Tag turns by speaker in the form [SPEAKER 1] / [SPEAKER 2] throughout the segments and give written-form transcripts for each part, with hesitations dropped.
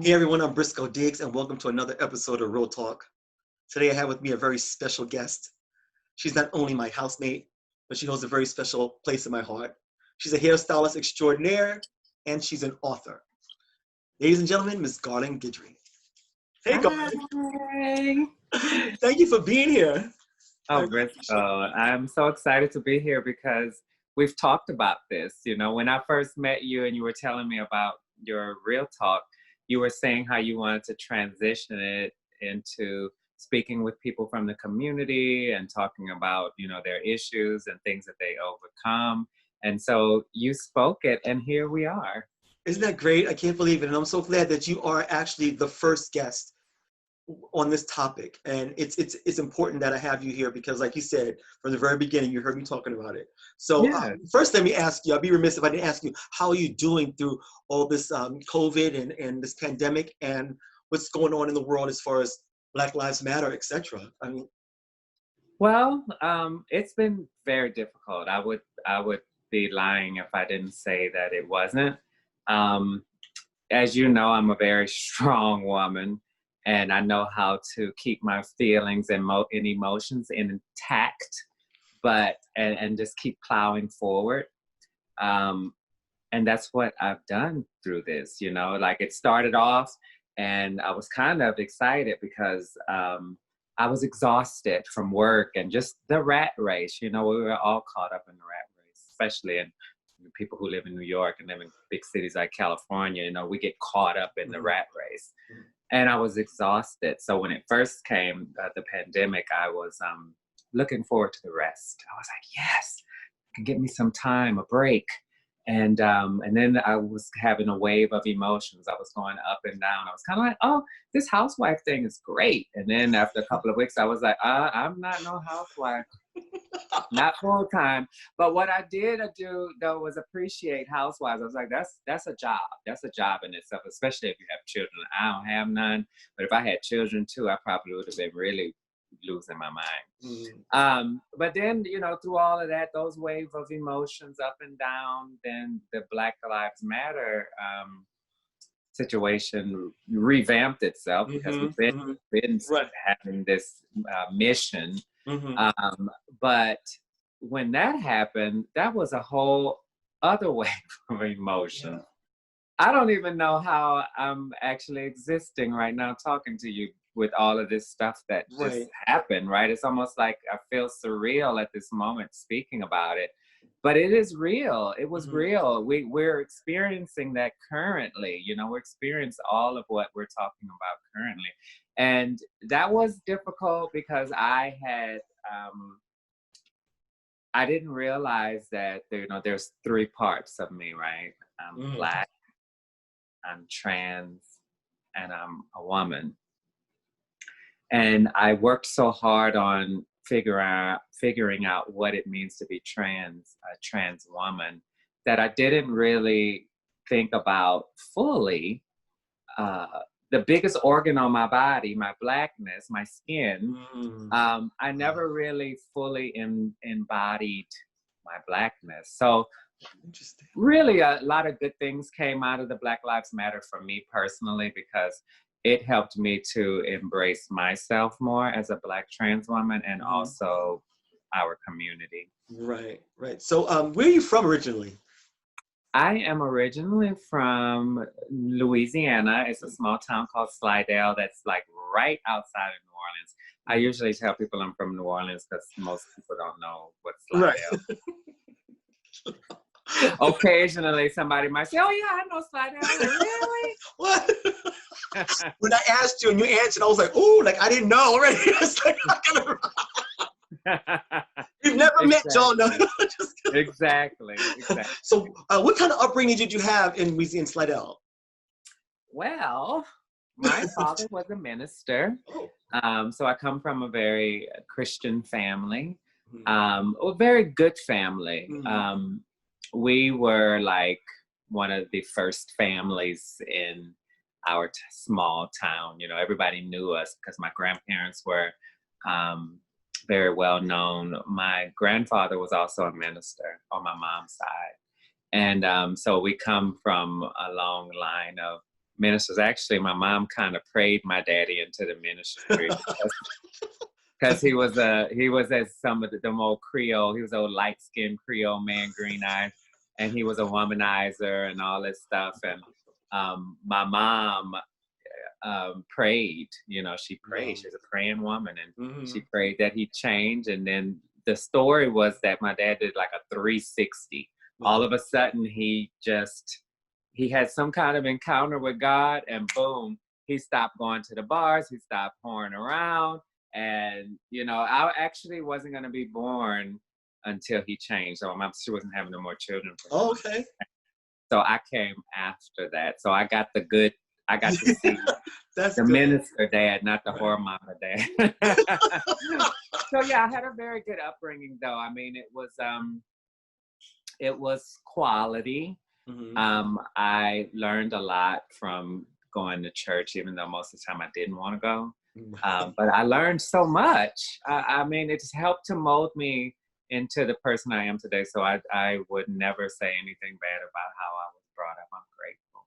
[SPEAKER 1] Hey everyone, I'm Briscoe Diggs, and welcome to another episode of Real Talk. Today I have with me a very special guest. She's not only my housemate, but she holds a very special place in my heart. She's a hairstylist extraordinaire, and she's an author. Ladies and gentlemen, Ms. Garland Guidry. Hey, Garland.
[SPEAKER 2] Hi.
[SPEAKER 1] Thank you for being here.
[SPEAKER 2] Oh, Briscoe, I'm so excited to be here because we've talked about this. You know, when I first met you and you were telling me about your Real Talk, you were saying how you wanted to transition it into speaking with people from the community and talking about, you know, their issues and things that they overcome. And so you spoke it, and here we are.
[SPEAKER 1] Isn't that great? I can't believe it. And I'm so glad that you are actually the first guest on this topic, and it's important that I have you here because, like you said, from the very beginning, you heard me talking about it. So first, let me ask you. I'd be remiss if I didn't ask you, how are you doing through all this COVID and this pandemic, and what's going on in the world as far as Black Lives Matter, etc. I mean,
[SPEAKER 2] well, it's been very difficult. I would be lying if I didn't say that it wasn't. As you know, I'm a very strong woman. And I know how to keep my feelings and emotions intact, and just keep plowing forward. And that's what I've done through this, you know, like it started off and I was kind of excited because I was exhausted from work and just the rat race. You know, we were all caught up in the rat race, especially in people who live in New York and live in big cities like California. You know, we get caught up in the rat race. And I was exhausted. So when it first came, the pandemic, I was looking forward to the rest. I was like, yes, I can get me some time, a break. And then I was having a wave of emotions. I was going up and down. I was kind of like, oh, this housewife thing is great. And then after a couple of weeks, I was like, I'm not no housewife. Not full time, but what I did do though was appreciate housewives. I was like, that's a job. That's a job in itself, especially if you have children. I don't have none, but if I had children too, I probably would have been really losing my mind. But then, you know, through all of that, those wave of emotions up and down, then the Black Lives Matter situation revamped itself because we've been having this mission. But when that happened, that was a whole other wave of emotion. Yeah. I don't even know how I'm actually existing right now talking to you with all of this stuff that just happened, right? It's almost like I feel surreal at this moment speaking about it. But it is real. It was real. We're experiencing that currently. You know, we're experiencing all of what we're talking about currently. And that was difficult because I didn't realize that, you know, there's three parts of me, right? I'm Black, I'm trans, and I'm a woman. And I worked so hard on figuring out what it means to be a trans woman, that I didn't really think about fully the biggest organ on my body, my Blackness, my skin. I never really fully embodied my Blackness. So really a lot of good things came out of the Black Lives Matter for me personally, because it helped me to embrace myself more as a Black trans woman and also our community.
[SPEAKER 1] Right. So where are you from originally?
[SPEAKER 2] I am originally from Louisiana. It's a small town called Slidell that's like right outside of New Orleans. I usually tell people I'm from New Orleans because most people don't know what Slidell is. Occasionally somebody might say, oh yeah, I know Slidell. Like, really?
[SPEAKER 1] What? When I asked you and you answered, I was like, oh, like I didn't know already. It's like, we've never met, John. No.
[SPEAKER 2] Exactly.
[SPEAKER 1] So what kind of upbringing did you have in Louisiana, Slidell?
[SPEAKER 2] Well, my father was a minister. So I come from a very Christian family, a very good family. We were like one of the first families in our small town. You know, everybody knew us because my grandparents were very well known. My grandfather was also a minister on my mom's side. And so we come from a long line of ministers. Actually, my mom kind of prayed my daddy into the ministry because he was as some of the old Creole. He was an old light skinned Creole man, green eyes, and he was a womanizer and all this stuff. And my mom prayed. You know, she prayed. She's a praying woman, and she prayed that he changed. And then the story was that my dad did like a 360. All of a sudden, he had some kind of encounter with God, and boom, he stopped going to the bars. He stopped whoring around. And, you know, I actually wasn't going to be born until he changed. So she wasn't having no more children.
[SPEAKER 1] Oh, okay.
[SPEAKER 2] So I came after that. So I got to see
[SPEAKER 1] That's
[SPEAKER 2] the
[SPEAKER 1] good.
[SPEAKER 2] minister dad, not the whore mama dad. So yeah, I had a very good upbringing though. I mean, it was quality. I learned a lot from going to church, even though most of the time I didn't want to go. But I learned so much. I mean, it just helped to mold me into the person I am today. So I would never say anything bad about how I was brought up. I'm grateful.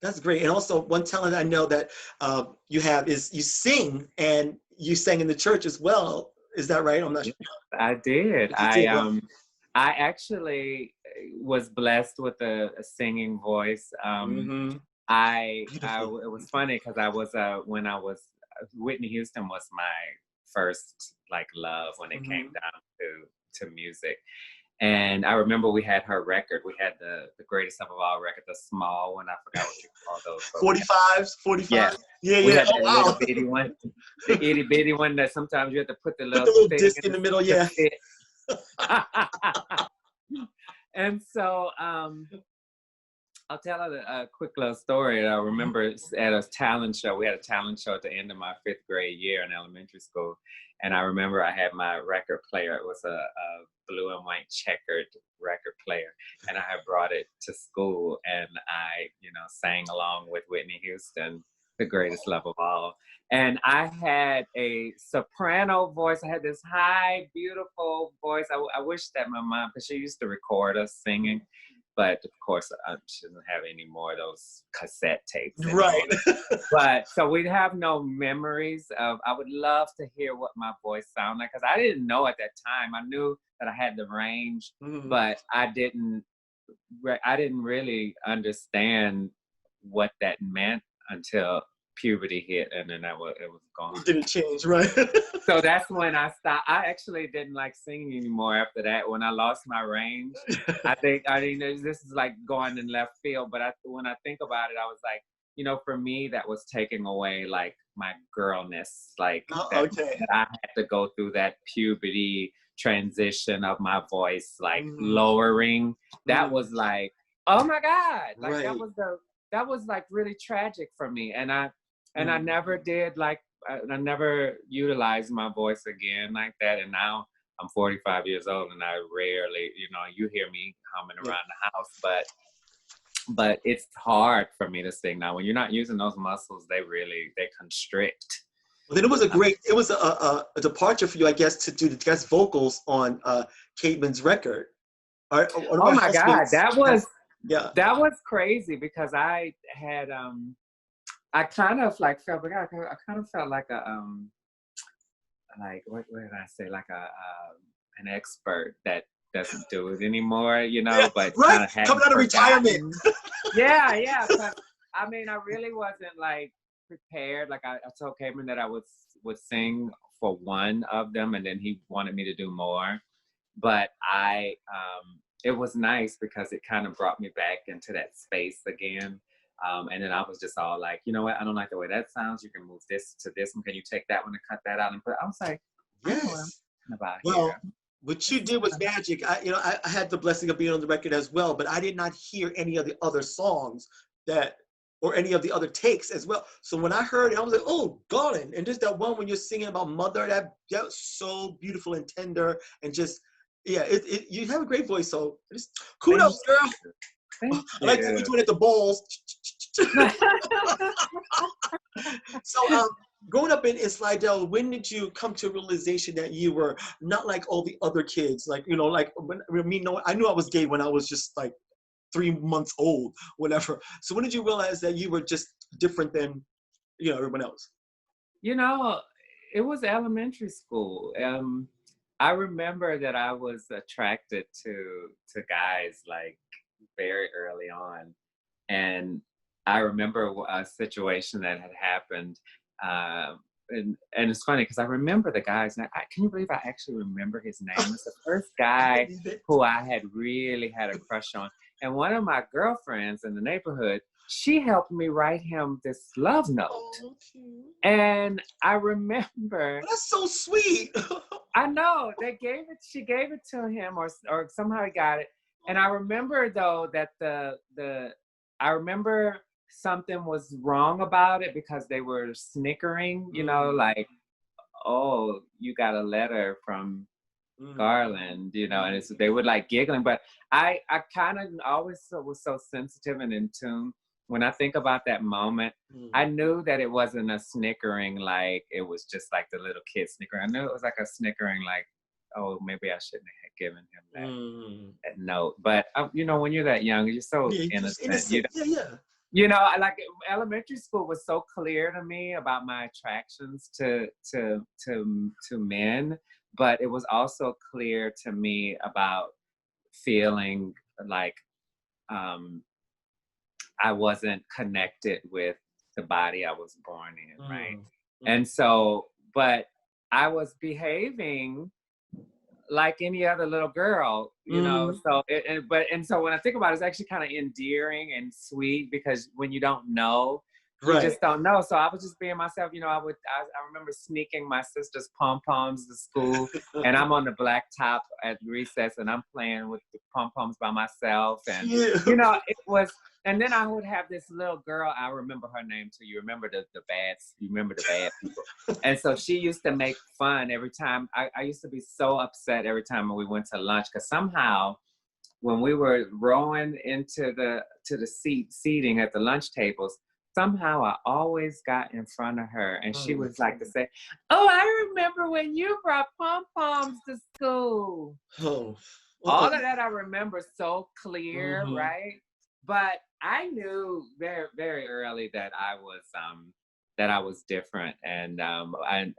[SPEAKER 1] That's great. And also one talent I know that you have is you sing, and you sang in the church as well. Is that right? I'm not sure.
[SPEAKER 2] I did. I actually was blessed with a singing voice. It was funny because Whitney Houston was my first like love when it came down to music. And I remember we had her record. We had the Greatest Love of All record, the small one. I forgot what you call those.
[SPEAKER 1] 45?
[SPEAKER 2] Yeah.
[SPEAKER 1] Yeah.
[SPEAKER 2] We had that little bitty one, the itty bitty one that sometimes you have to put the little
[SPEAKER 1] disc in the middle. Yeah.
[SPEAKER 2] And so I'll tell a quick little story. I remember at a talent show, we had a talent show at the end of my 5th grade year in elementary school. And I remember I had my record player. It was a blue and white checkered record player. And I had brought it to school, and I, sang along with Whitney Houston, The Greatest Love of All. And I had a soprano voice. I had this high, beautiful voice. I wish that my mom, because she used to record us singing, but of course she doesn't have any more of those cassette tapes anymore.
[SPEAKER 1] Right.
[SPEAKER 2] But so we'd have no memories of, I would love to hear what my voice sounded like, because I didn't know at that time. I knew that I had the range, but I didn't really understand what that meant until puberty hit, and then it was gone.
[SPEAKER 1] It didn't change, right?
[SPEAKER 2] So that's when I stopped. I actually didn't like singing anymore after that. When I lost my range, this is like going in left field, but when I think about it, I was like, for me, that was taking away like my girlness, like that I had to go through that puberty transition of my voice, like lowering. That was like, oh my God, like that was like really tragic for me, and I never did I never utilized my voice again like that. And now I'm 45 years old, and I rarely, you hear me humming around the house, but it's hard for me to sing now. When you're not using those muscles, they constrict.
[SPEAKER 1] Well, then it was a departure for you, I guess, to do the guest vocals on Caitlin's record.
[SPEAKER 2] Oh my God, that was crazy, because I had I kind of like felt like I kind of felt like a like what did I say, like an expert that doesn't do it anymore, but kind of
[SPEAKER 1] coming out of retirement.
[SPEAKER 2] Yeah. I mean, I really wasn't like prepared. Like I told Caitlin that I would sing for one of them, and then he wanted me to do more. But it was nice because it kind of brought me back into that space again. And then I was just all like, you know what? I don't like the way that sounds. You can move this to this one. Can you take that one and cut that out and put? I was like,
[SPEAKER 1] yes.
[SPEAKER 2] I know what I'm talking about
[SPEAKER 1] here.
[SPEAKER 2] Well,
[SPEAKER 1] what you did was magic. I had the blessing of being on the record as well, but I did not hear any of the other songs or any of the other takes as well. So when I heard it, I was like, oh, Garland. And just that one when you're singing about mother, that was so beautiful and tender, and just, you have a great voice. So just kudos, girl. I like to be doing it at the balls. So growing up in Slidell, when did you come to a realization that you were not like all the other kids? Like, I knew I was gay when I was just like 3 months old, whatever. So when did you realize that you were just different than, everyone else?
[SPEAKER 2] You know, it was elementary school. I remember that I was attracted to guys like very early on, and I remember a situation that had happened. And it's funny because I remember the guy's name. Can you believe I actually remember his name? It's the first
[SPEAKER 1] I
[SPEAKER 2] guy
[SPEAKER 1] believe it.
[SPEAKER 2] who I had really had a crush on. And one of my girlfriends in the neighborhood, she helped me write him this love note.
[SPEAKER 1] Oh, cute.
[SPEAKER 2] And I remember,
[SPEAKER 1] That's so sweet.
[SPEAKER 2] I know she gave it to him, or somehow he got it. And I remember though that I remember something was wrong about it because they were snickering, like, oh, you got a letter from Garland, and they were like giggling. But I kind of always was so sensitive and in tune. When I think about that moment, I knew that it wasn't a snickering like it was just like the little kid snickering. I knew it was like a snickering like, oh, maybe I shouldn't have given him that note. But when you're that young, you're so innocent. Like elementary school was so clear to me about my attractions to men, but it was also clear to me about feeling like I wasn't connected with the body I was born in, right? And so, but I was behaving like any other little girl, so so when I think about it, it's actually kind of endearing and sweet because when you don't know, you just don't know. So I was just being myself. I remember sneaking my sister's pom-poms to school, and I'm on the black top at recess, and I'm playing with the pom-poms by myself, and it was. And then I would have this little girl. I remember her name too. You remember the bad people. And so she used to make fun every time. I used to be so upset every time when we went to lunch because somehow when we were rowing into the seating at the lunch tables, somehow I always got in front of her, and she would like to say, "Oh, I remember when you brought pom-poms to school."
[SPEAKER 1] Oh,
[SPEAKER 2] all of that I remember so clear, right? But I knew very, very early that I was different, and I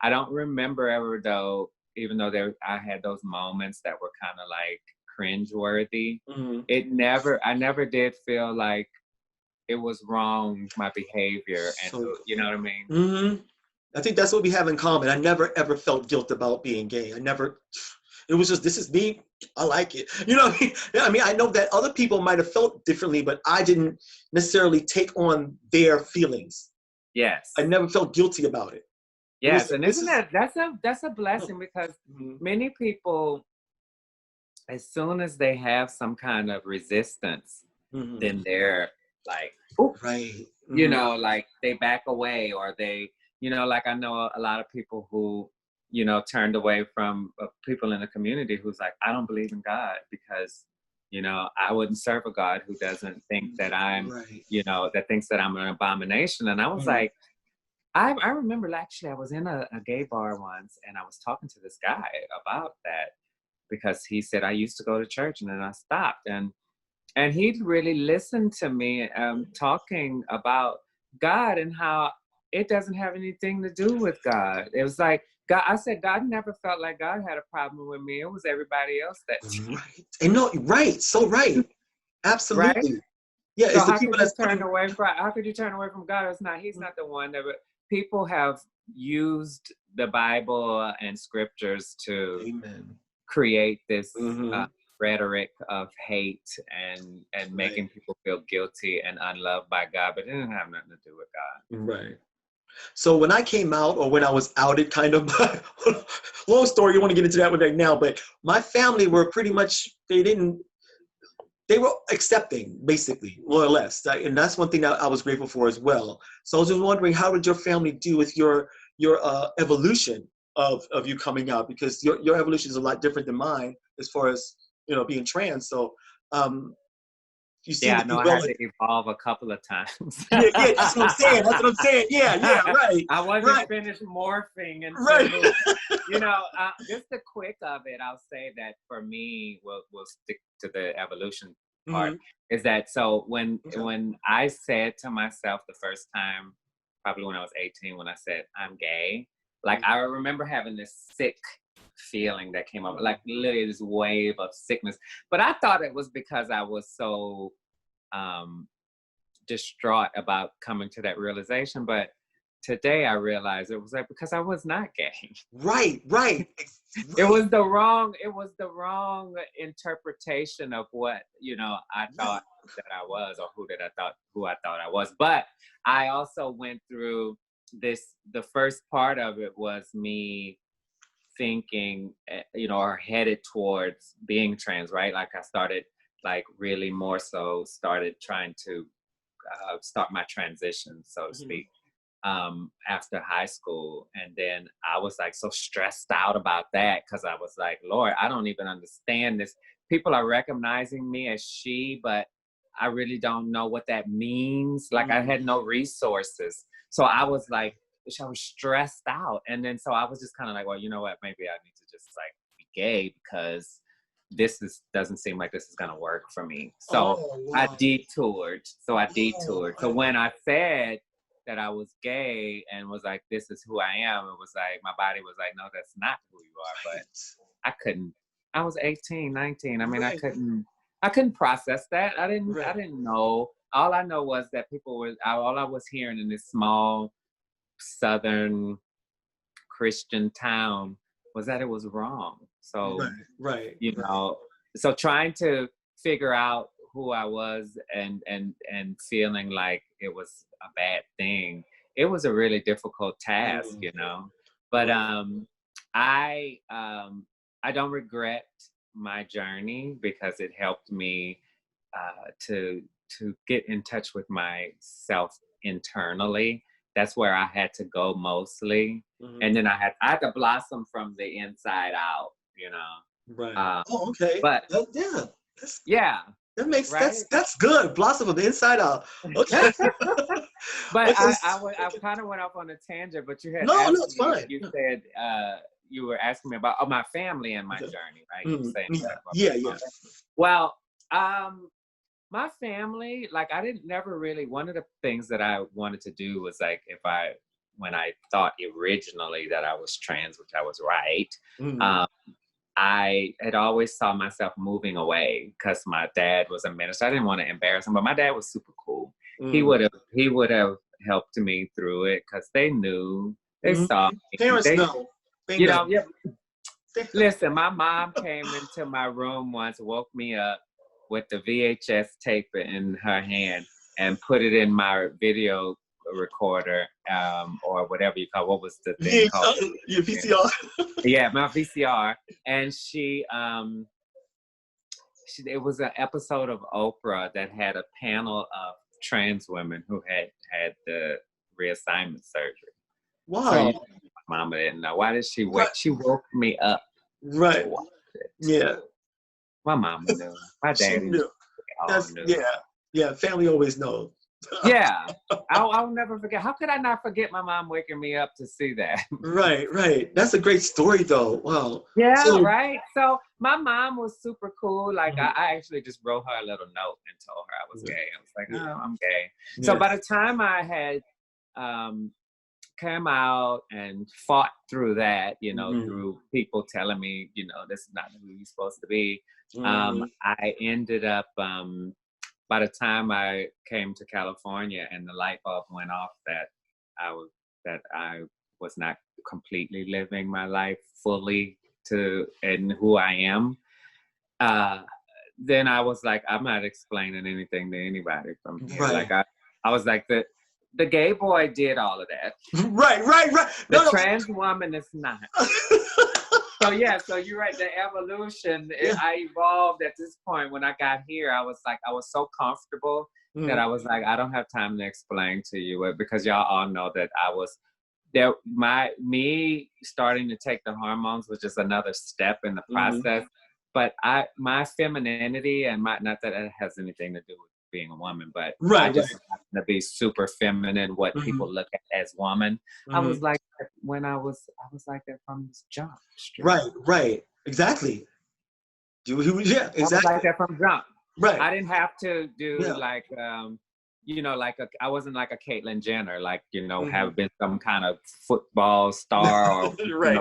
[SPEAKER 2] don't remember ever though, even though I had those moments that were kind of like cringeworthy. I never did feel like it was wrong, my behavior, and you know what I mean?
[SPEAKER 1] I think that's what we have in common. I never ever felt guilt about being gay. It was just, this is me. I like it. You know what I mean? I mean, I know that other people might have felt differently, but I didn't necessarily take on their feelings.
[SPEAKER 2] Yes.
[SPEAKER 1] I never felt guilty about it.
[SPEAKER 2] Yes, and that's a blessing because many people, as soon as they have some kind of resistance, then they're like, oh,
[SPEAKER 1] right.
[SPEAKER 2] Like they back away, or they, like I know a lot of people who, turned away from people in the community who's like, I don't believe in God because, I wouldn't serve a God who doesn't think that I'm, that thinks that I'm an abomination. And I was like, I remember actually I was in a gay bar once and I was talking to this guy about that because he said, I used to go to church and then I stopped. And he really listened to me talking about God and how it doesn't have anything to do with God. It was like, God, I said, God never felt like God had a problem with me. It was everybody else that.
[SPEAKER 1] Right. And no, right. So right. Absolutely.
[SPEAKER 2] Right?
[SPEAKER 1] Yeah.
[SPEAKER 2] So
[SPEAKER 1] It's the people that's
[SPEAKER 2] how could you turn away from God? He's not the one that, people have used the Bible and scriptures to create this rhetoric of hate and making people feel guilty and unloved by God, but it didn't have nothing to do with God.
[SPEAKER 1] Right. So when I came out, or when I was outed, kind of, long story, you want to get into that one right now, but my family were pretty much, they were accepting, basically, more or less. And that's one thing that I was grateful for as well. So I was just wondering, how did your family do with your evolution of you coming out? Because your evolution is a lot different than mine as far as, being trans. So you seem to be
[SPEAKER 2] I had to evolve a couple of times.
[SPEAKER 1] yeah, that's what I'm saying. Yeah, right.
[SPEAKER 2] I wasn't finished morphing until, just the quick of it. I'll say that for me, we'll stick to the evolution part
[SPEAKER 1] Mhm.
[SPEAKER 2] is that so when
[SPEAKER 1] Okay.
[SPEAKER 2] I said to myself the first time, probably when I was 18, when I said I'm gay, like I remember having this sick feeling that came up, like literally this wave of sickness. But I thought it was because I was so um distraught about coming to that realization. But today I realized it was like because I was not gay.
[SPEAKER 1] Right, right,
[SPEAKER 2] It
[SPEAKER 1] right,
[SPEAKER 2] was the wrong interpretation of what, you know, I
[SPEAKER 1] right.
[SPEAKER 2] thought that I was, or who I thought I was. But I also went through this, the first part of it was me thinking, you know, or headed towards being trans, right? Like I started like really more so started trying to start my transition, so to
[SPEAKER 1] Mhm.
[SPEAKER 2] speak, after high school. And then I was like so stressed out about that because I was like, Lord, I don't even understand this. People are recognizing me as she, but I really don't know what that means. Like I
[SPEAKER 1] Mhm.
[SPEAKER 2] had no resources. So I was like, I was stressed out. And then so I was just kind of like, well, you know what? Maybe I need to just like be gay because doesn't seem like this is gonna work for me. So
[SPEAKER 1] Oh,
[SPEAKER 2] I
[SPEAKER 1] wow.
[SPEAKER 2] detoured. So I
[SPEAKER 1] Oh,
[SPEAKER 2] detoured. So when I said that I was gay and was like, this is who I am, it was like, my body was like, no, that's not who you are. But
[SPEAKER 1] right,
[SPEAKER 2] I couldn't, I was 18, 19. I mean,
[SPEAKER 1] right,
[SPEAKER 2] I couldn't process that. I
[SPEAKER 1] right.
[SPEAKER 2] didn't know. All I know was that all I was hearing in this small Southern Christian town was that it was wrong.
[SPEAKER 1] Right,
[SPEAKER 2] So,
[SPEAKER 1] right,
[SPEAKER 2] you
[SPEAKER 1] right.
[SPEAKER 2] know, so trying to figure out who I was and feeling like it was a bad thing, it was a really difficult task,
[SPEAKER 1] Mm,
[SPEAKER 2] you know. But
[SPEAKER 1] right.
[SPEAKER 2] I I don't regret my journey because it helped me to get in touch with myself internally. That's where I had to go mostly,
[SPEAKER 1] Mhm.
[SPEAKER 2] and then I had to blossom from the inside out, you know.
[SPEAKER 1] Right. Oh, okay.
[SPEAKER 2] But
[SPEAKER 1] Yeah, that's
[SPEAKER 2] yeah,
[SPEAKER 1] that makes
[SPEAKER 2] right.
[SPEAKER 1] that's good. Blossom from the inside out. Okay.
[SPEAKER 2] But
[SPEAKER 1] Okay.
[SPEAKER 2] I
[SPEAKER 1] Okay.
[SPEAKER 2] kind of went off on a tangent. But you had
[SPEAKER 1] No, no,
[SPEAKER 2] asked
[SPEAKER 1] it's
[SPEAKER 2] me.
[SPEAKER 1] fine.
[SPEAKER 2] You
[SPEAKER 1] Yeah.
[SPEAKER 2] said you were asking me about my family and my
[SPEAKER 1] Okay.
[SPEAKER 2] journey, right? You were
[SPEAKER 1] Mm,
[SPEAKER 2] saying
[SPEAKER 1] yeah.
[SPEAKER 2] that about
[SPEAKER 1] Yeah.
[SPEAKER 2] my
[SPEAKER 1] Yeah.
[SPEAKER 2] mom. Well, my family, like I didn't never really. One of the things that I wanted to do was like when I thought originally that I was trans, which I was right.
[SPEAKER 1] Mm,
[SPEAKER 2] Um, I had always saw myself moving away because my dad was a minister. I didn't want to embarrass him, but my dad was super cool.
[SPEAKER 1] mm,
[SPEAKER 2] He would have helped me through it because they knew, they
[SPEAKER 1] mhm.
[SPEAKER 2] saw me.
[SPEAKER 1] Parents know. They
[SPEAKER 2] You
[SPEAKER 1] know.
[SPEAKER 2] know, yeah.
[SPEAKER 1] They know.
[SPEAKER 2] Listen, my mom came into my room once, woke me up with the VHS tape in her hand and put it in my video recorder, or whatever you call, what was the thing
[SPEAKER 1] Yeah.
[SPEAKER 2] called?
[SPEAKER 1] Your PCR.
[SPEAKER 2] Yeah, my VCR. And it was an episode of Oprah that had a panel of trans women who had the reassignment surgery. So
[SPEAKER 1] Wow.
[SPEAKER 2] my mama didn't know. Why did she
[SPEAKER 1] Right.
[SPEAKER 2] wake? She woke me up to
[SPEAKER 1] Right.
[SPEAKER 2] watch it.
[SPEAKER 1] Yeah.
[SPEAKER 2] My mama knew. My
[SPEAKER 1] She
[SPEAKER 2] daddy knew.
[SPEAKER 1] knew.
[SPEAKER 2] We all
[SPEAKER 1] That's
[SPEAKER 2] knew.
[SPEAKER 1] yeah. Yeah. Family always knows.
[SPEAKER 2] Yeah. I'll never forget. How could I not forget my mom waking me up to see that?
[SPEAKER 1] Right. Right. That's a great story, though. Wow.
[SPEAKER 2] Yeah,
[SPEAKER 1] So.
[SPEAKER 2] right. So my mom was super cool. Like
[SPEAKER 1] Mhm.
[SPEAKER 2] I actually just wrote her a little note and told her I was
[SPEAKER 1] Yeah.
[SPEAKER 2] gay. I was like,
[SPEAKER 1] Yeah.
[SPEAKER 2] oh, I'm gay. So
[SPEAKER 1] Yeah.
[SPEAKER 2] by the time I had um, come out and fought through that, you know,
[SPEAKER 1] Mhm.
[SPEAKER 2] through people telling me, you know, this is not who you're supposed to be,
[SPEAKER 1] Mhm.
[SPEAKER 2] I ended up. By the time I came to California and the light bulb went off that I was not completely living my life fully to and who I am, uh, then I was like, I'm not explaining anything to anybody from here.
[SPEAKER 1] Right.
[SPEAKER 2] Like I was like the gay boy did all of that.
[SPEAKER 1] Right. Right. Right.
[SPEAKER 2] The
[SPEAKER 1] No. No.
[SPEAKER 2] trans woman is not. So yeah, so you're right. The evolution,
[SPEAKER 1] Yeah.
[SPEAKER 2] I evolved at this point. When I got here, I was like, I was so comfortable that
[SPEAKER 1] Mhm.
[SPEAKER 2] I was like, I don't have time to explain to you it because y'all all know that I was there. Me starting to take the hormones was just another step in the
[SPEAKER 1] Mhm.
[SPEAKER 2] process. But my femininity and my, not that it has anything to do with being a woman, but I
[SPEAKER 1] Right.
[SPEAKER 2] just
[SPEAKER 1] Right.
[SPEAKER 2] happen to be super feminine, what
[SPEAKER 1] Mhm.
[SPEAKER 2] people look at as woman. I was
[SPEAKER 1] Mhm.
[SPEAKER 2] like that when I was like that from this jump street.
[SPEAKER 1] Right. Right. Exactly. Yeah.
[SPEAKER 2] I was like
[SPEAKER 1] Exactly.
[SPEAKER 2] that from jump.
[SPEAKER 1] Right.
[SPEAKER 2] I didn't have to do
[SPEAKER 1] Yeah.
[SPEAKER 2] like, you know, I wasn't like a Caitlyn Jenner, like, you know,
[SPEAKER 1] Hmm.
[SPEAKER 2] have been some kind of football star or,
[SPEAKER 1] Right.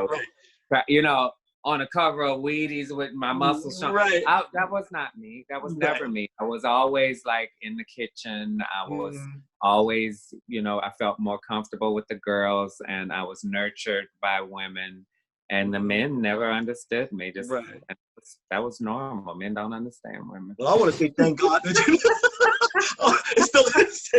[SPEAKER 1] Right.
[SPEAKER 2] you know, on the cover of Wheaties with my muscles shown.
[SPEAKER 1] Right.
[SPEAKER 2] That was not me. That was
[SPEAKER 1] Right.
[SPEAKER 2] never me. I was always like in the kitchen. I was
[SPEAKER 1] Mhm.
[SPEAKER 2] always, you know, I felt more comfortable with the girls and I was nurtured by women. And the
[SPEAKER 1] Mhm.
[SPEAKER 2] men never understood me. Just
[SPEAKER 1] Right.
[SPEAKER 2] that was normal. Men don't understand women.
[SPEAKER 1] Well, I want to say thank God that you. Oh, it still is.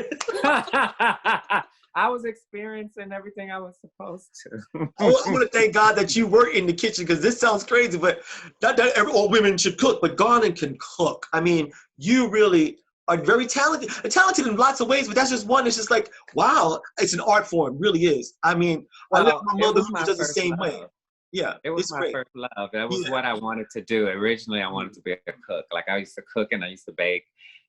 [SPEAKER 2] I was experiencing everything I was supposed to.
[SPEAKER 1] I want to thank God that you were in the kitchen because this sounds crazy, but not that all women should cook, but Garland can cook. I mean, you really are very talented in lots of ways, but that's just one. It's just like, wow, it's an art form, really is. I mean, I live
[SPEAKER 2] Well,
[SPEAKER 1] with my
[SPEAKER 2] it
[SPEAKER 1] mother
[SPEAKER 2] was
[SPEAKER 1] who
[SPEAKER 2] my
[SPEAKER 1] does the
[SPEAKER 2] first
[SPEAKER 1] same way.
[SPEAKER 2] love.
[SPEAKER 1] Yeah,
[SPEAKER 2] It was
[SPEAKER 1] it's
[SPEAKER 2] my
[SPEAKER 1] great.
[SPEAKER 2] first love. That was
[SPEAKER 1] Yeah.
[SPEAKER 2] what I wanted to do. Originally, I wanted to be a cook. Like I used to cook and I used to bake.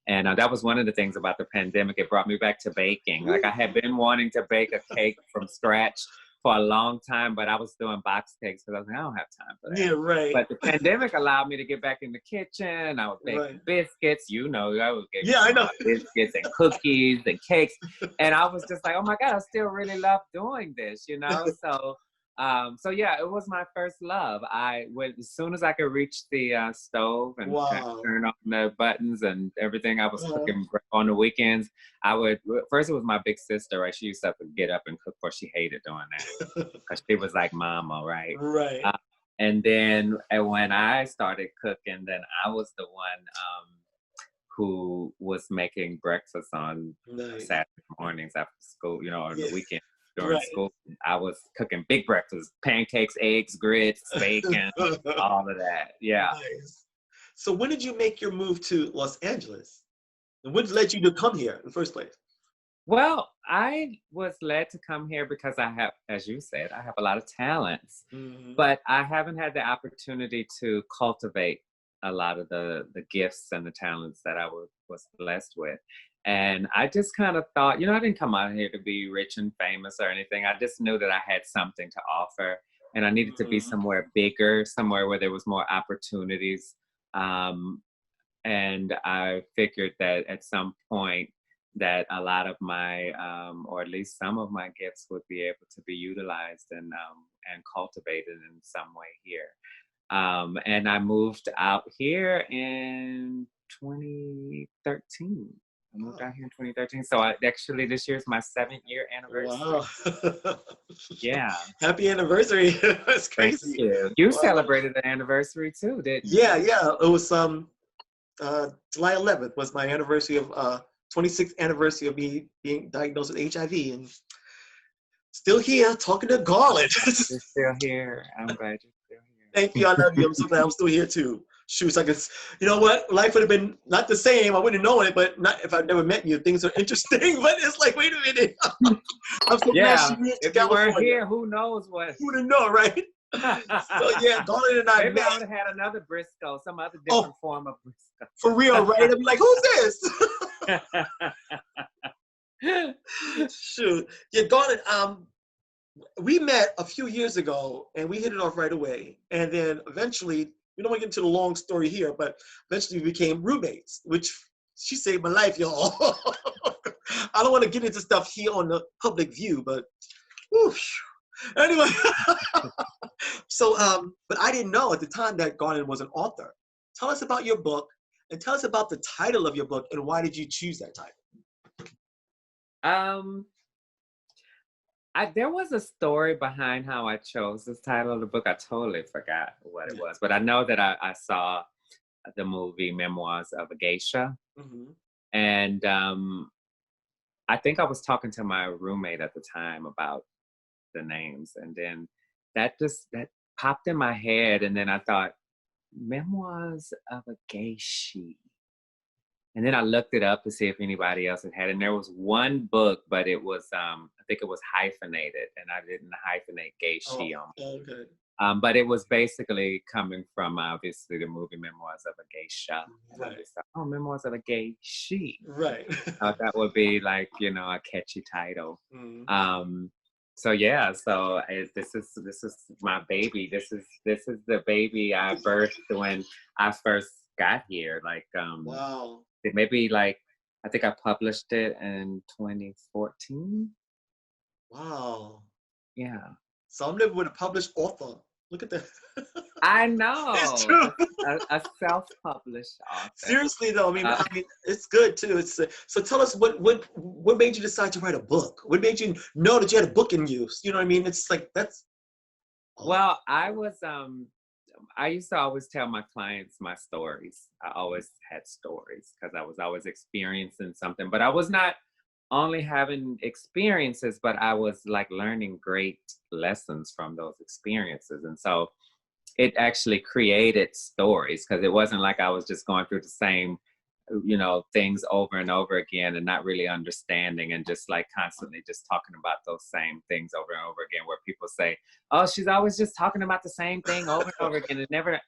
[SPEAKER 2] And that was one of the things about the pandemic. It brought me back to baking. Like I had been wanting to bake a cake from scratch for a long time, but I was doing box cakes because I was like, I don't have time for that.
[SPEAKER 1] Yeah, right.
[SPEAKER 2] But the pandemic allowed me to get back in the kitchen. I was baking
[SPEAKER 1] Right.
[SPEAKER 2] biscuits. You know, I was getting
[SPEAKER 1] Yeah, I know.
[SPEAKER 2] biscuits and cookies and cakes. And I was just like, oh my God, I still really love doing this, you know? So yeah, it was my first love. I went as soon as I could reach the stove and
[SPEAKER 1] Wow.
[SPEAKER 2] turn on the buttons and everything. I was
[SPEAKER 1] Uh-huh.
[SPEAKER 2] cooking on the weekends. I would first it was my big sister, right? She used to have to get up and cook, for she hated doing that because she was like mama, right?
[SPEAKER 1] Right.
[SPEAKER 2] And then when I started cooking, then I was the one who was making breakfast on
[SPEAKER 1] Nice.
[SPEAKER 2] Saturday mornings after school, you know, on the
[SPEAKER 1] Yeah.
[SPEAKER 2] weekend during
[SPEAKER 1] Right.
[SPEAKER 2] school. I was cooking big breakfast, pancakes, eggs, grits, bacon, all of that. Yeah.
[SPEAKER 1] Nice. So when did you make your move to Los Angeles? And what led you to come here in the first place?
[SPEAKER 2] Well, I was led to come here because I have, as you said, I have a lot of talents,
[SPEAKER 1] Mhm.
[SPEAKER 2] but I haven't had the opportunity to cultivate a lot of the gifts and the talents that I was blessed with. And I just kind of thought, you know, I didn't come out here to be rich and famous or anything. I just knew that I had something to offer and I needed to be
[SPEAKER 1] Mhm.
[SPEAKER 2] somewhere bigger, somewhere where there was more opportunities. Um, and I figured that at some point that a lot of my, or at least some of my gifts would be able to be utilized and cultivated in some way here. And I moved out here in 2013. I moved
[SPEAKER 1] Oh,
[SPEAKER 2] out here in 2013. So actually, this year is my 7th-year anniversary.
[SPEAKER 1] wow.
[SPEAKER 2] Yeah.
[SPEAKER 1] Happy anniversary. That's
[SPEAKER 2] Thank
[SPEAKER 1] crazy.
[SPEAKER 2] you. You
[SPEAKER 1] Wow.
[SPEAKER 2] celebrated the anniversary too, didn't
[SPEAKER 1] Yeah,
[SPEAKER 2] you?
[SPEAKER 1] yeah. It was July 11th was my anniversary of 26th anniversary of me being diagnosed with HIV and still here talking to Garland.
[SPEAKER 2] You're still here. I'm glad you're still
[SPEAKER 1] Thank you. I love you. I'm so glad I'm still here too. Shoot, I guess you know what? Life would have been not the same. I wouldn't have known it, but not if I'd never met you. Things are interesting, but it's like, wait a minute. I'm so glad she
[SPEAKER 2] Yeah.
[SPEAKER 1] moved to
[SPEAKER 2] If you weren't
[SPEAKER 1] California.
[SPEAKER 2] here, who knows what?
[SPEAKER 1] Who would have known, right? So yeah, Garland and I
[SPEAKER 2] Maybe
[SPEAKER 1] met
[SPEAKER 2] I would have had another Briscoe, some other
[SPEAKER 1] oh,
[SPEAKER 2] different form of
[SPEAKER 1] for real, right? I'd be like, who's this?
[SPEAKER 2] Briscoe.
[SPEAKER 1] Shoot. Yeah, Garland, we met a few years ago and we hit it off right away. And then eventually, we don't want to get into the long story here, but eventually we became roommates, which she saved my life, y'all. I don't want to get into stuff here on the public view, but whoosh. Anyway. So, but I didn't know at the time that Garland was an author. Tell us about your book and tell us about the title of your book and why did you choose that title?
[SPEAKER 2] um, there was a story behind how I chose this title of the book. I totally forgot what it
[SPEAKER 1] Yeah.
[SPEAKER 2] was, but I know that I saw the movie Memoirs of a Geisha,
[SPEAKER 1] Mm-hmm.
[SPEAKER 2] and I think I was talking to my roommate at the time about the names, and then that popped in my head, and then I thought Memoirs of a Geisha. And then I looked it up to see if anybody else had it. And there was one book, but it was I think it was hyphenated, and I didn't hyphenate gay
[SPEAKER 1] Oh,
[SPEAKER 2] she on.
[SPEAKER 1] okay.
[SPEAKER 2] But it was basically coming from obviously the movie Memoirs of a Geisha. And I
[SPEAKER 1] Right.
[SPEAKER 2] just thought, oh, Memoirs of a Gay She.
[SPEAKER 1] Right.
[SPEAKER 2] That would be like, you know, a catchy title.
[SPEAKER 1] Mm.
[SPEAKER 2] So yeah, so this is my baby. This is the baby I birthed when I first got here. Like
[SPEAKER 1] Wow.
[SPEAKER 2] maybe like I think I published it in 2014.
[SPEAKER 1] Wow.
[SPEAKER 2] Yeah.
[SPEAKER 1] So I'm living with a published author. Look at that.
[SPEAKER 2] I
[SPEAKER 1] It's
[SPEAKER 2] know.
[SPEAKER 1] true.
[SPEAKER 2] A self-published author.
[SPEAKER 1] Seriously though,
[SPEAKER 2] Uh,
[SPEAKER 1] I mean, it's good too. It's so tell us what made you decide to write a book? What made you know that you had a book in you? You know what I mean? It's like that's oh,
[SPEAKER 2] well, I used to always tell my clients my stories. I always had stories because I was always experiencing something, but I was not only having experiences, but I was like learning great lessons from those experiences. And so it actually created stories because it wasn't like I was just going through the same, things over and over again and not really understanding and just like constantly just talking about those same things over and over again where people say, oh, she's always just talking about the same thing over and over again. It never,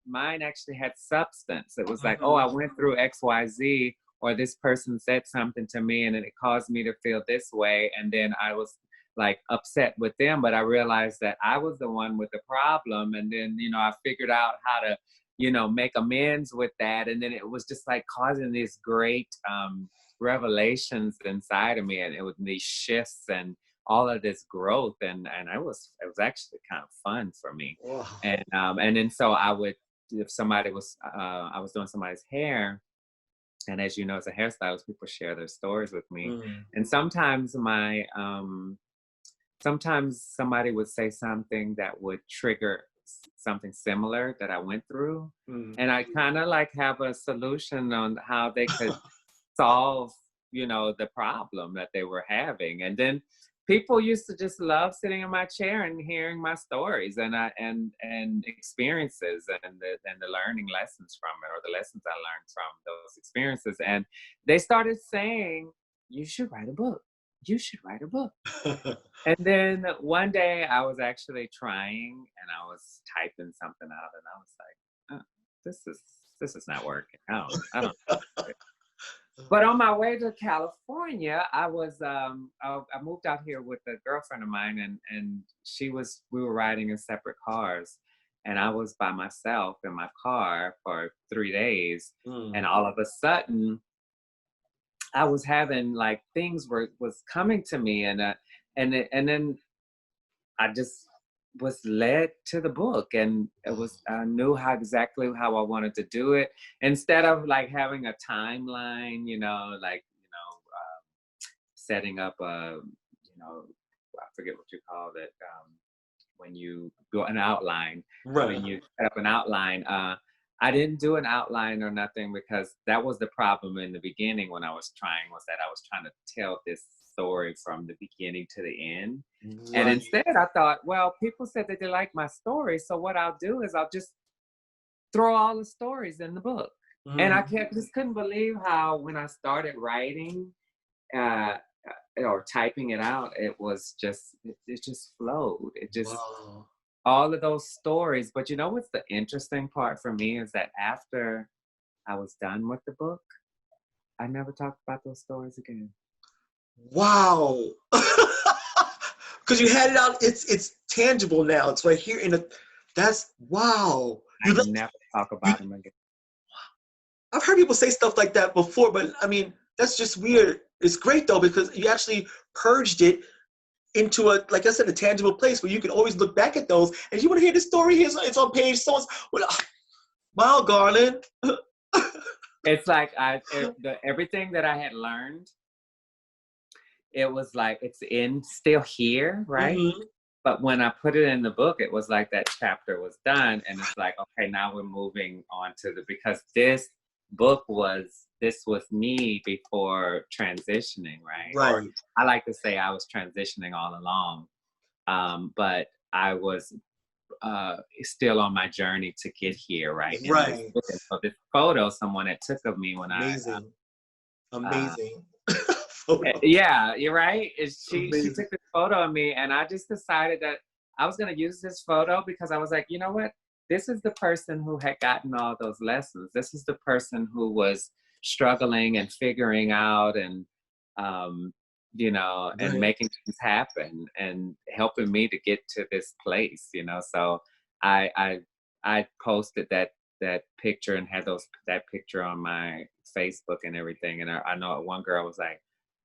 [SPEAKER 2] mine actually had substance. It was like, oh, I
[SPEAKER 1] mhm.
[SPEAKER 2] went through XYZ, or this person said something to me and it caused me to feel this way. And then I was like upset with them, but I realized that I was the one with the problem. And then, I figured out how to, make amends with that. And then it was just like causing these great revelations inside of me, and it was these shifts and all of this growth. And it was actually kind of fun for me.
[SPEAKER 1] Wow.
[SPEAKER 2] And then so I would, if somebody was, I was doing somebody's hair, and as you know, as a hairstylist, people share their stories with me.
[SPEAKER 1] Mm,
[SPEAKER 2] And sometimes somebody would say something that would trigger something similar that I went through.
[SPEAKER 1] mm.
[SPEAKER 2] And I kind of like have a solution on how they could solve, the problem that they were having. And then people used to just love sitting in my chair and hearing my stories and experiences and the learning lessons from it, or the lessons I learned from those experiences. And they started saying, you should write a book. You should write a book. And then one day I was actually trying and I was typing something out and I was like, this is not working. I don't but on my way to California, I moved out here with a girlfriend of mine, and we were riding in separate cars, and I was by myself in my car for 3 days, and
[SPEAKER 1] Mm.
[SPEAKER 2] all of a sudden I was having like things was coming to me, and then I just was led to the book, and I knew exactly how I wanted to do it, instead of like having a timeline, setting up I forget what you call it, when you do an outline.
[SPEAKER 1] Right.
[SPEAKER 2] When you set up an outline, I didn't do an outline or nothing, because that was the problem in the beginning when I was trying, was that I was trying to tell this story from the beginning to the end. And
[SPEAKER 1] Right.
[SPEAKER 2] instead I thought, well, people said that they like my story, so what I'll do is I'll just throw all the stories in the book. And I
[SPEAKER 1] Mm.
[SPEAKER 2] just couldn't believe how when I started writing, uh, or typing it out, it just flowed. It just,
[SPEAKER 1] Wow.
[SPEAKER 2] all of those stories. But you know what's the interesting part for me is that after I was done with the book, I never talked about those stories again.
[SPEAKER 1] Wow. Because you had it out, it's tangible now. It's right here in a. That's wow.
[SPEAKER 2] I never talk
[SPEAKER 1] You,
[SPEAKER 2] about them again.
[SPEAKER 1] I've heard people say stuff like that before, but I mean that's just weird. It's great though because you actually purged it into a, like I said, a tangible place where you can always look back at those. And you want to hear the story? It's on page so. Wow, Garland.
[SPEAKER 2] It's like everything that I had learned, it was like it's still here, right?
[SPEAKER 1] Hmm.
[SPEAKER 2] But when I put it in the book, it was like that chapter was done, and it's like, okay, now we're moving on to because this was me before transitioning, right? Or
[SPEAKER 1] Right.
[SPEAKER 2] I like to say I was transitioning all along, but I was still on my journey to get here, right? In this
[SPEAKER 1] Right.
[SPEAKER 2] book. And so this photo someone had took of me when
[SPEAKER 1] Amazing.
[SPEAKER 2] uh,
[SPEAKER 1] Amazing. Photo.
[SPEAKER 2] yeah, you're right. She
[SPEAKER 1] Amazing.
[SPEAKER 2] took this photo of me, and I just decided that I was going to use this photo because I was like, you know what? This is the person who had gotten all those lessons. This is the person who was struggling and figuring out and and
[SPEAKER 1] Right.
[SPEAKER 2] making things happen and helping me to get to this place. So I posted that that picture and had that picture on my Facebook and everything. And I know one girl was like,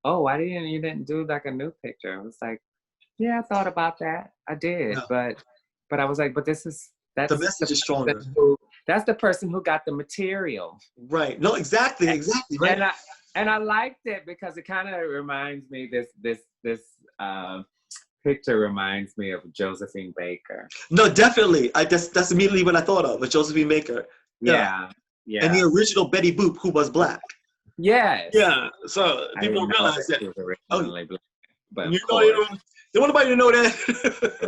[SPEAKER 2] "Oh, why you didn't do like a new picture?" I was like, "Yeah, I thought about that. I did,
[SPEAKER 1] No,
[SPEAKER 2] but I was like, but
[SPEAKER 1] the
[SPEAKER 2] that's the
[SPEAKER 1] message is stronger.
[SPEAKER 2] that's the person who got the material."
[SPEAKER 1] Right. No, exactly,
[SPEAKER 2] And,
[SPEAKER 1] exactly. Right.
[SPEAKER 2] I liked it because it kind of reminds me this picture reminds me of Josephine Baker.
[SPEAKER 1] No, definitely. That's immediately what I thought of, with Josephine Baker. Yeah.
[SPEAKER 2] Yeah,
[SPEAKER 1] And the
[SPEAKER 2] yeah,
[SPEAKER 1] original Betty Boop, who was black.
[SPEAKER 2] yes.
[SPEAKER 1] Yeah. So
[SPEAKER 2] I
[SPEAKER 1] people
[SPEAKER 2] didn't
[SPEAKER 1] don't
[SPEAKER 2] know
[SPEAKER 1] realize
[SPEAKER 2] that
[SPEAKER 1] that.
[SPEAKER 2] she was
[SPEAKER 1] Oh,
[SPEAKER 2] originally black, but
[SPEAKER 1] you
[SPEAKER 2] of
[SPEAKER 1] know, you
[SPEAKER 2] course,
[SPEAKER 1] don't want nobody to know that.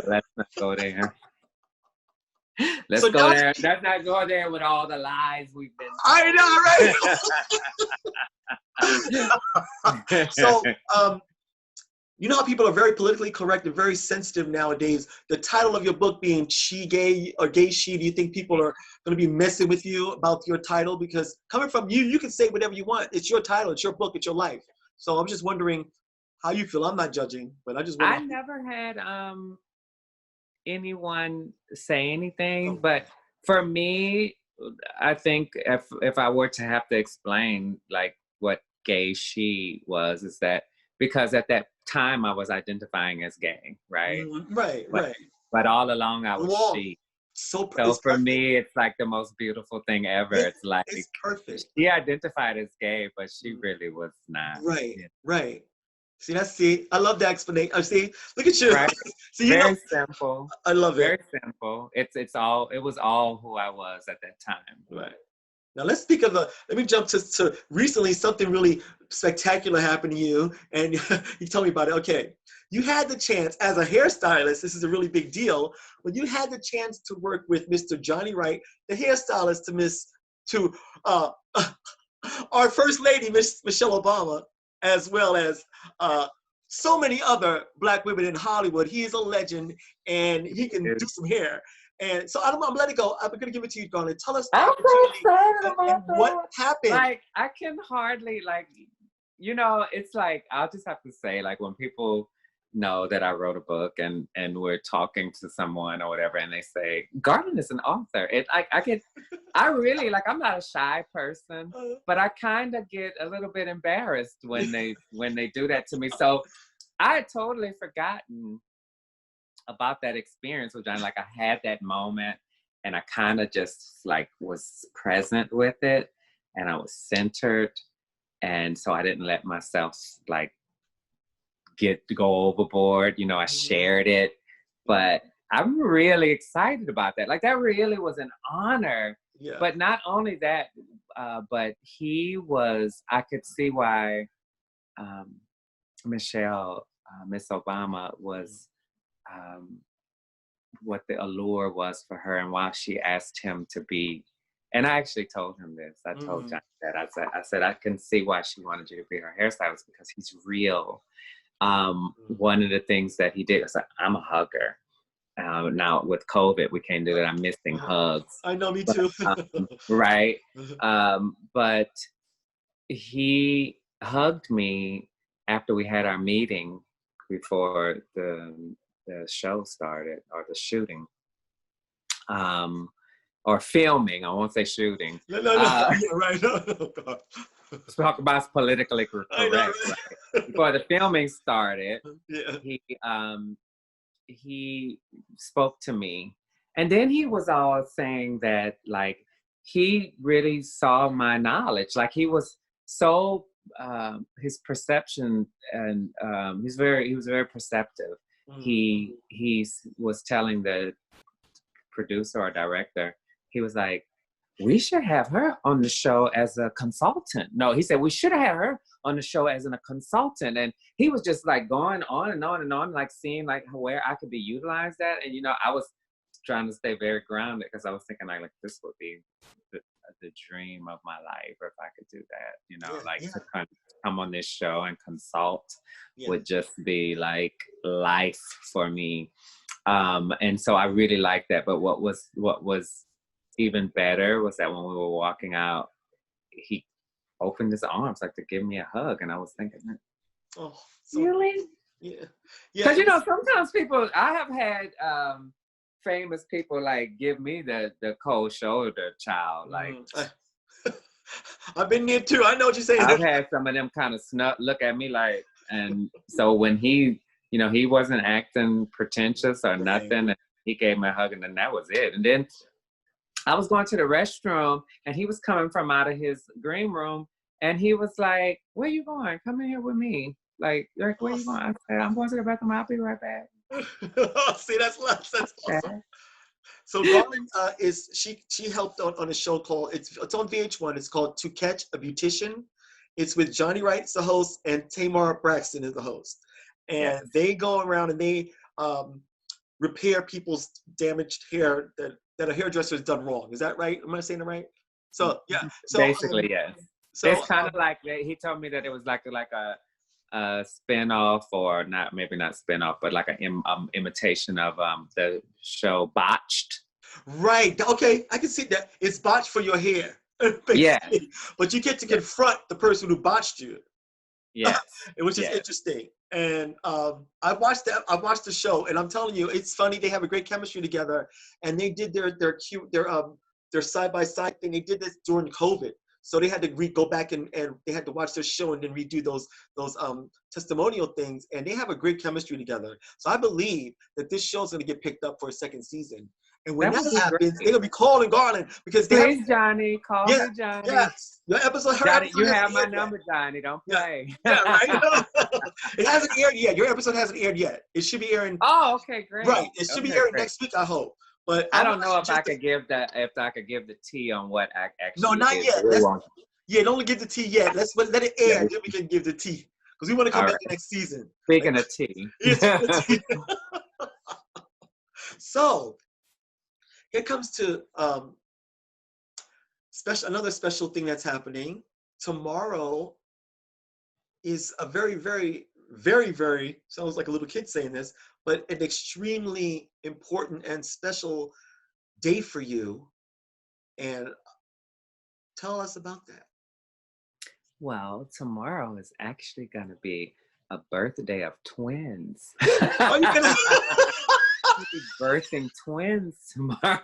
[SPEAKER 2] let's not go there.
[SPEAKER 1] So
[SPEAKER 2] Let's
[SPEAKER 1] now,
[SPEAKER 2] go there. Let's not go there with all the lies we've been
[SPEAKER 1] I know, right? So, you know how people are very politically correct and very sensitive nowadays. The title of your book being She Gay or Gay She, do you think people are going to be messing with you about your title? Because coming from you, you can say whatever you want. It's your title, it's your book, it's your life. So I'm just wondering how you feel. I'm not judging, but I just
[SPEAKER 2] I
[SPEAKER 1] wonder.
[SPEAKER 2] never had anyone say anything,
[SPEAKER 1] Oh,
[SPEAKER 2] but for me, I think if I were to have to explain like what gay she was, is that because at that time I was identifying as gay, right?
[SPEAKER 1] right,
[SPEAKER 2] But
[SPEAKER 1] right.
[SPEAKER 2] but all along I was
[SPEAKER 1] Long.
[SPEAKER 2] she.
[SPEAKER 1] It's
[SPEAKER 2] So for
[SPEAKER 1] perfect.
[SPEAKER 2] me, it's like the most beautiful thing ever.
[SPEAKER 1] Yeah,
[SPEAKER 2] It's like
[SPEAKER 1] it's perfect.
[SPEAKER 2] she identified as gay, but she
[SPEAKER 1] Mm,
[SPEAKER 2] really was not.
[SPEAKER 1] right,
[SPEAKER 2] Yeah.
[SPEAKER 1] right. See, I love the explanation. I see, look at you.
[SPEAKER 2] Right?
[SPEAKER 1] See, you know,
[SPEAKER 2] Very simple.
[SPEAKER 1] I love it.
[SPEAKER 2] Very simple. It was all who I was at that time.
[SPEAKER 1] Right. Now let's speak of let me jump to recently something really spectacular happened to you, and you told me about it. Okay. You had the chance as a hairstylist, this is a really big deal, when you had the chance to work with Mr. Johnny Wright, the hairstylist to uh, our First Lady, Miss Michelle Obama, as well as so many other Black women in Hollywood. He is a legend, and he can do some hair. And so I'm letting it go. I'm going to give it to you, Garland. Tell us the
[SPEAKER 2] I'm so
[SPEAKER 1] opportunity
[SPEAKER 2] excited
[SPEAKER 1] and
[SPEAKER 2] about
[SPEAKER 1] what
[SPEAKER 2] that.
[SPEAKER 1] happened.
[SPEAKER 2] Like, I can hardly, like, it's like, I'll just have to say, like, when people know that I wrote a book and we're talking to someone or whatever, and they say, Garland is an author. I really, like, I'm not a shy person, but I kind of get a little bit embarrassed when they do that to me. So I had totally forgotten about that experience with John. Like, I had that moment and I kind of just like was present with it and I was centered. And so I didn't let myself like go overboard. I shared it, but I'm really excited about that. Like, that really was an honor.
[SPEAKER 1] Yeah.
[SPEAKER 2] But not only that, but I could see why Miss Obama was, what the allure was for her and why she asked him to be. And I actually told him this. I told John that. I said, I can see why she wanted you to be her hairstylist because he's real. One of the things that he did was like, I'm a hugger. Now with COVID, we can't do that. I'm missing hugs.
[SPEAKER 1] I know, me too.
[SPEAKER 2] Right. But he hugged me after we had our meeting before the show started or the shooting. Or filming. I won't say shooting.
[SPEAKER 1] No. Yeah, right. No, God.
[SPEAKER 2] Let's talk about politically correct.
[SPEAKER 1] I know,
[SPEAKER 2] Right? Before the filming started,
[SPEAKER 1] yeah.
[SPEAKER 2] he spoke to me, and then he was all saying that like he really saw my knowledge. Like, he was so his perception, and he was very perceptive. He was telling the producer or director, he was like, we should have her on the show as a consultant. No, he said, we should have had her on the show as a consultant. And he was just like going on and on and on, like seeing like where I could be utilized at. And, I was trying to stay very grounded because I was thinking like this would be the dream of my life if I could do that, to come on this show and consult would just be like life for me. And so I really liked that. But what was even better was that when we were walking out, he opened his arms like to give me a hug, and I was thinking,
[SPEAKER 1] oh,
[SPEAKER 2] really?
[SPEAKER 1] Yeah.
[SPEAKER 2] Because sometimes people, I have had famous people like give me the cold shoulder, child. Like
[SPEAKER 1] I've been there too. I know what you're saying.
[SPEAKER 2] I've had some of them kind of look at me like, and so when he, you know, he wasn't acting pretentious or nothing, and he gave me a hug, and then that was it. And then I was going to the restroom, and he was coming from out of his green room, and he was like, "Where you going? Come in here with me." Like, where you going? I said, "I'm going to the bathroom. I'll be right back."
[SPEAKER 1] See, that's awesome. So Garland she helped on a show called it's on VH1. It's called To Catch a Beautician. It's with Johnny Wright's the host and Tamar Braxton is the host, and they go around and they repair people's damaged hair that a hairdresser has done wrong. Is that right? Am I saying it right? So yeah. So
[SPEAKER 2] basically, yes. So it's kind of like he told me that it was like a spin-off, or not, maybe not spin-off, but like an imitation of the show Botched.
[SPEAKER 1] Right. Okay, I can see that. It's botched for your hair.
[SPEAKER 2] Yeah.
[SPEAKER 1] But you get to confront the person who botched you.
[SPEAKER 2] Yes.
[SPEAKER 1] Which is interesting. And I watched the show, and I'm telling you, it's funny. They have a great chemistry together, and they did their side-by-side thing. They did this during COVID. So they had to go back and they had to watch their show and then redo those testimonial things. And they have a great chemistry together. So I believe that this show's going to get picked up for a second season. And when that happens, they're going to be calling Garland because
[SPEAKER 2] Johnny, call me Johnny.
[SPEAKER 1] Yes, your episode.
[SPEAKER 2] Johnny, you have my number, Johnny. Don't play.
[SPEAKER 1] Yeah, right. It hasn't aired yet. Your episode hasn't aired yet. It should be airing.
[SPEAKER 2] Oh, okay, great.
[SPEAKER 1] Right, it should be airing next week, I hope. But
[SPEAKER 2] I don't know if I could give the tea on what I actually.
[SPEAKER 1] No, not yet. Don't give the tea yet. Let it air, then we can give the tea because we want to come back next season.
[SPEAKER 2] Speaking of tea.
[SPEAKER 1] So here comes to another special thing that's happening. Tomorrow is a very, very, very, very, sounds like a little kid saying this, but an extremely important and special day for you. And tell us about that.
[SPEAKER 2] Well, tomorrow is actually going to be a birthday of twins.
[SPEAKER 1] Are you gonna
[SPEAKER 2] be birthing twins tomorrow?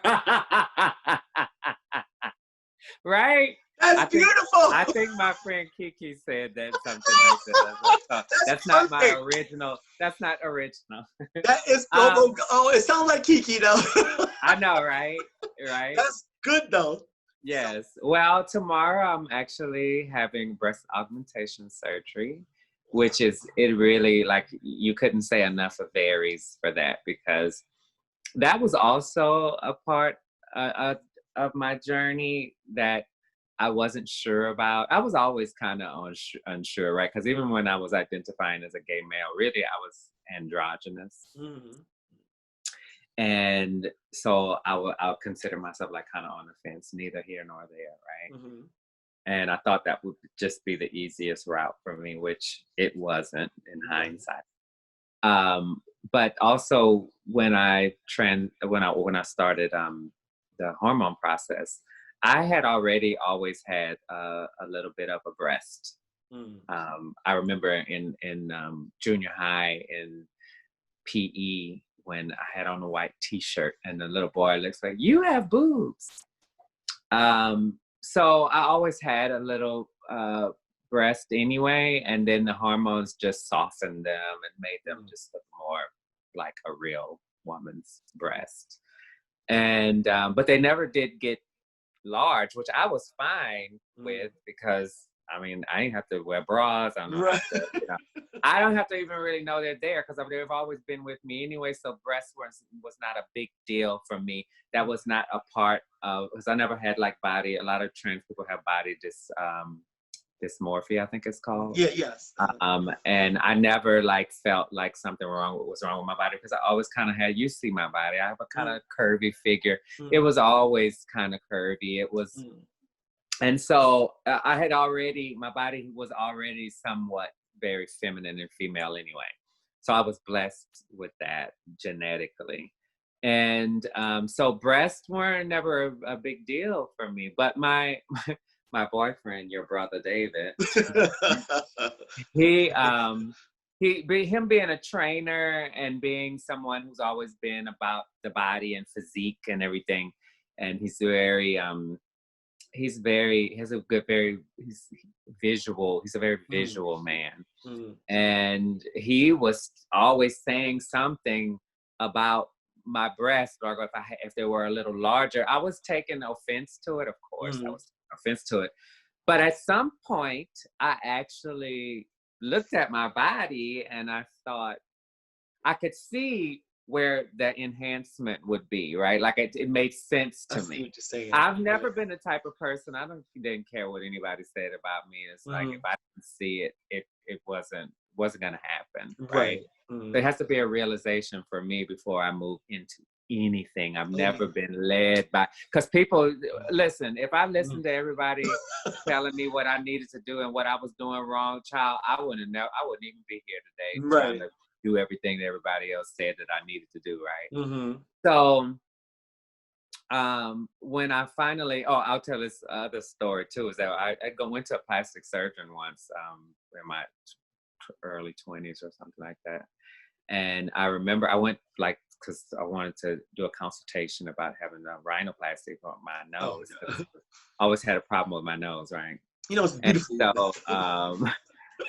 [SPEAKER 2] Right?
[SPEAKER 1] That's beautiful.
[SPEAKER 2] I think my friend Kiki said that something like that. That's not my original. That's not original.
[SPEAKER 1] That is it sounds like Kiki though.
[SPEAKER 2] I know, right? Right.
[SPEAKER 1] That's good though.
[SPEAKER 2] Yes. Well, tomorrow I'm actually having breast augmentation surgery, which is, it really, like, you couldn't say enough of varies for that, because that was also a part of my journey that I wasn't sure about. I was always kind of unsure, right? Because even when I was identifying as a gay male, really I was androgynous. Mm-hmm. And so I'll consider myself like kind of on the fence, neither here nor there, right? Mm-hmm. And I thought that would just be the easiest route for me, which it wasn't in hindsight. But also when I started the hormone process, I had already always had a little bit of a breast. I remember in junior high in PE, when I had on a white t-shirt and the little boy looks like, "You have boobs." So I always had a little breast anyway, and then the hormones just softened them and made them just look more like a real woman's breast. And but they never did get large, which I was fine with, because I mean, I didn't have to wear bras. I don't have to even really know they're there, because they've always been with me anyway. So breast was not a big deal for me. That was not a part of, because I never had like body. A lot of trans people have body dysmorphia, I think it's called.
[SPEAKER 1] Yeah, yes.
[SPEAKER 2] And I never like felt like something was wrong with my body, because I always kind of had, you see my body, I have a kind of curvy figure. It was always kind of curvy. It was. And so I had already, my body was already somewhat very feminine and female anyway. So I was blessed with that genetically. And so breasts were never a big deal for me. But my boyfriend, your brother David, he him being a trainer and being someone who's always been about the body and physique and everything, and he's visual. He's a very visual man. And he was always saying something about my breasts, or if they were a little larger. I was taking offense to it, of course. I was taking offense to it. But at some point, I actually looked at my body and I thought I could see where the enhancement would be, right? Like it made sense to me. I've never been the type of person, didn't care what anybody said about me. It's like if I didn't see it, it wasn't gonna happen, right? There has to be a realization for me before I move into anything. I've never been led by, because people, listen, if I listened to everybody telling me what I needed to do and what I was doing wrong, child, I wouldn't even be here today trying to do everything that everybody else said that I needed to do, right? So when I finally, I'll tell this other story too, is that I went to a plastic surgeon once in my early 20s or something like that. And I remember I went because I wanted to do a consultation about having a rhinoplasty on my nose. I always had a problem with my nose, right?
[SPEAKER 1] You know, it's beautiful.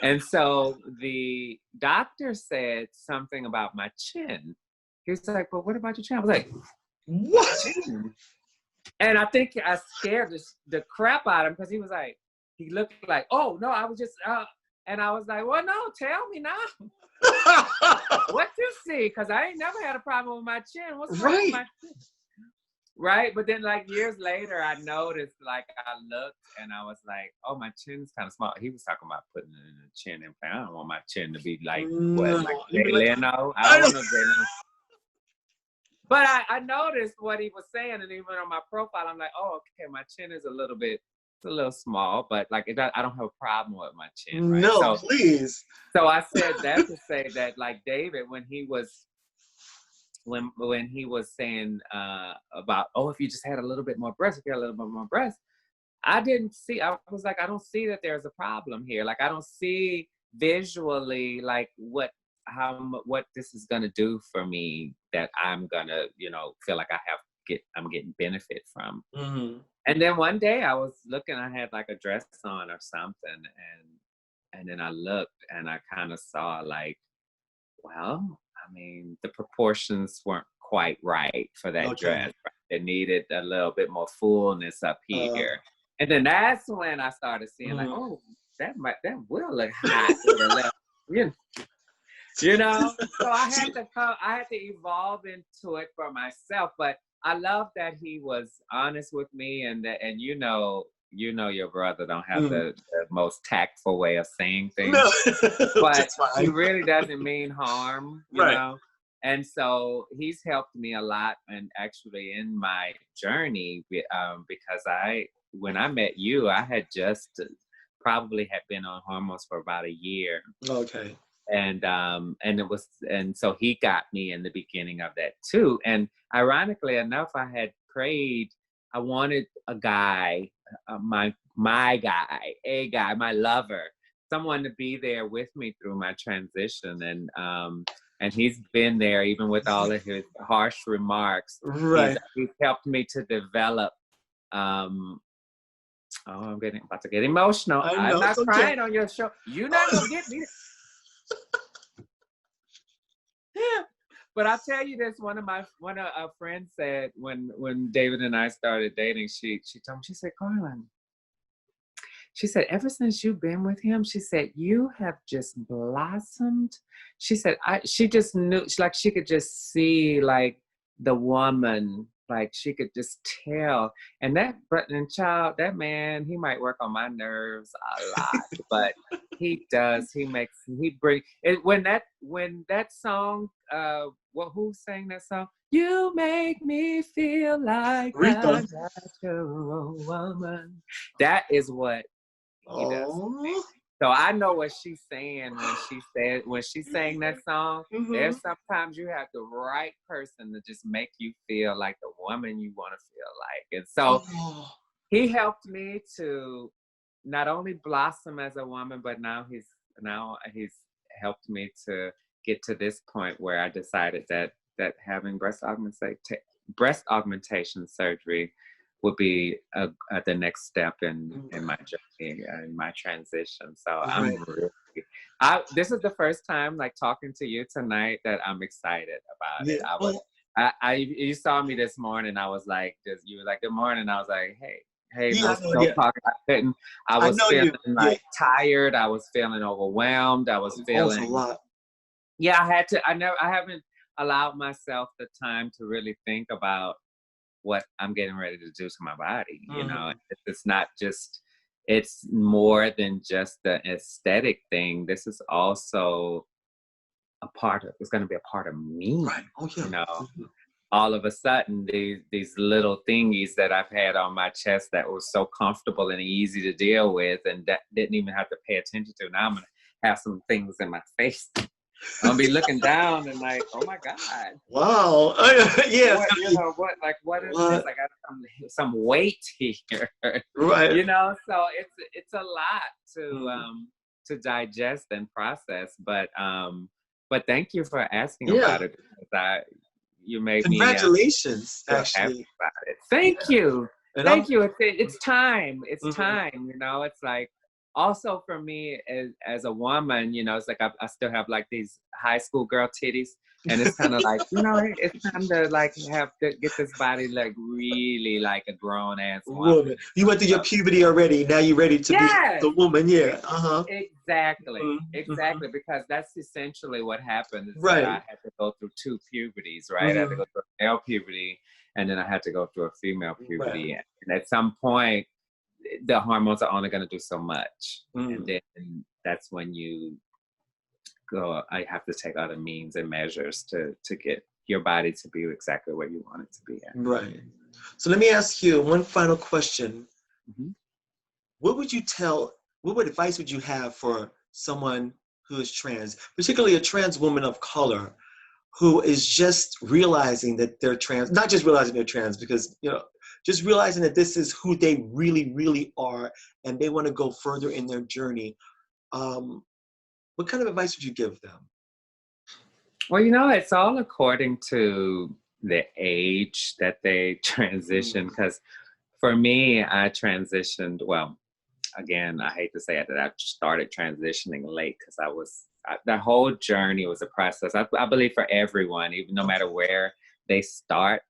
[SPEAKER 2] And so the doctor said something about my chin. He was like, "But what about your chin?" I was like,
[SPEAKER 1] "What?"
[SPEAKER 2] And I think I scared the crap out of him, because he looked like, "Oh no, I was just," and I was like, "Well, no, tell me now." What you see? Because I ain't never had a problem with my chin. What's wrong with my chin? Right? But then years later, I noticed, I looked and I was like, oh, my chin's kind of small. He was talking about putting in a chin implant. I don't want my chin to be like Jay Leno. I don't want no Jay Leno. But I noticed what he was saying, and even on my profile, I'm like, oh, okay, my chin is a little small, but I don't have a problem with my chin. Right?
[SPEAKER 1] No, please.
[SPEAKER 2] So I said that to say that, David, when he was saying about, if you just had a little bit more breast, I didn't see. I was like, I don't see that there's a problem here. I don't see visually what this is gonna do for me, that I'm gonna feel like I'm getting benefit from. And then one day I was looking, I had a dress on or something, and then I looked and I kind of saw well, I mean, the proportions weren't quite right for that dress. Right? It needed a little bit more fullness up here. And then that's when I started seeing that will look hot to the left. So I had to evolve into it for myself. But I love that he was honest with me, and your brother don't have the most tactful way of saying things, but he really doesn't mean harm, you know? And so he's helped me a lot, and actually in my journey, because when I met you, I had just probably had been on hormones for about a year.
[SPEAKER 1] Okay.
[SPEAKER 2] And so he got me in the beginning of that too. And ironically enough, I had prayed, I wanted a guy, my guy, my lover, someone to be there with me through my transition. And he's been there even with all of his harsh remarks.
[SPEAKER 1] Right.
[SPEAKER 2] He's helped me to develop. I'm about to get emotional. I'm not crying on your show. You're not gonna get me. But I'll tell you this, one of our friends said when David and I started dating, she told me, she said, Carlin, she said, ever since you've been with him, she said, you have just blossomed. She said, she just knew, she could just see the woman, she could just tell. And that man, he might work on my nerves a lot, but he does. He brings it. When that song, who sang that song? You make me feel like a natural woman. That is what he does. So I know what she's saying when she sang that song. There's sometimes you have the right person to just make you feel like the woman you want to feel like. And so he helped me to not only blossom as a woman, but now he's helped me to get to this point where I decided that having breast augmentation surgery would be the next step in my journey, in my transition. So I'm
[SPEAKER 1] Right.
[SPEAKER 2] really, this is the first time like talking to you tonight that I'm excited about
[SPEAKER 1] Yeah.
[SPEAKER 2] it.
[SPEAKER 1] Well,
[SPEAKER 2] You saw me this morning. I was like, you were like, good morning. I was like, hey,
[SPEAKER 1] yeah,
[SPEAKER 2] no,
[SPEAKER 1] I know.
[SPEAKER 2] no
[SPEAKER 1] Yeah,
[SPEAKER 2] talking. I couldn't. I
[SPEAKER 1] I
[SPEAKER 2] was
[SPEAKER 1] know
[SPEAKER 2] feeling
[SPEAKER 1] you. Yeah.
[SPEAKER 2] like tired. I was feeling overwhelmed. I was
[SPEAKER 1] Oh, it's a
[SPEAKER 2] feeling,
[SPEAKER 1] lot.
[SPEAKER 2] yeah, I haven't allowed myself the time to really think about what I'm getting ready to do to my body. You know,
[SPEAKER 1] Mhm.
[SPEAKER 2] it's not just, it's more than just the aesthetic thing. This is also it's going to be a part of me,
[SPEAKER 1] Right. Oh, yeah.
[SPEAKER 2] you know.
[SPEAKER 1] Mhm.
[SPEAKER 2] All of a sudden, these little thingies that I've had on my chest that was so comfortable and easy to deal with, and that didn't even have to pay attention to. Now I'm gonna have some things in my face. I'm gonna be looking down and like, oh my god,
[SPEAKER 1] Wow. Yeah.
[SPEAKER 2] what, you know, what is this?
[SPEAKER 1] What?
[SPEAKER 2] I got some weight here,
[SPEAKER 1] Right.
[SPEAKER 2] you know. So it's a lot
[SPEAKER 1] Mm.
[SPEAKER 2] to digest and process, but thank you for asking
[SPEAKER 1] Yeah.
[SPEAKER 2] about it, because you made me
[SPEAKER 1] Congratulations,
[SPEAKER 2] feel happy
[SPEAKER 1] actually.
[SPEAKER 2] about it.
[SPEAKER 1] Yeah.
[SPEAKER 2] Thank you.
[SPEAKER 1] And I'm.
[SPEAKER 2] Thank you. It's time. It's
[SPEAKER 1] Mhm.
[SPEAKER 2] time. You know, it's like also for me as a woman, you know, it's like I still have like these high school girl titties. And it's kind of like, you know, it's time to like get this body like really like a grown ass woman.
[SPEAKER 1] Woman. You went through your puberty already. Now you're ready to be
[SPEAKER 2] Yes,
[SPEAKER 1] the woman. Yeah.
[SPEAKER 2] ex-
[SPEAKER 1] Uh-huh.
[SPEAKER 2] exactly,
[SPEAKER 1] Mhm.
[SPEAKER 2] exactly. Because that's essentially what happened is that I
[SPEAKER 1] Right.
[SPEAKER 2] had to go through two puberties, right? I had to
[SPEAKER 1] Mhm.
[SPEAKER 2] go through a male puberty, and then I had to go through a female
[SPEAKER 1] Right.
[SPEAKER 2] puberty. And at some point, the hormones are only going to do so much, and
[SPEAKER 1] Mm.
[SPEAKER 2] then that's when you go. I have to take other means and measures to get your body to be exactly where you want it to be at.
[SPEAKER 1] Right. So let me ask you one final question.
[SPEAKER 2] Mhm.
[SPEAKER 1] What would you tell, what advice would you have for someone who is trans, particularly a trans woman of color who is just realizing that they're trans, not just realizing they're trans, because, just realizing that this is who they really, really are, and they want to go further in their journey. Um, what kind of advice would you give them?
[SPEAKER 2] Well, you know, it's all according to the age that they transition.
[SPEAKER 1] Mm,
[SPEAKER 2] Because for me, I transitioned, well, again, I hate to say it, that I started transitioning late because the whole journey was a process. I believe for everyone, even no matter
[SPEAKER 1] okay.
[SPEAKER 2] where they start,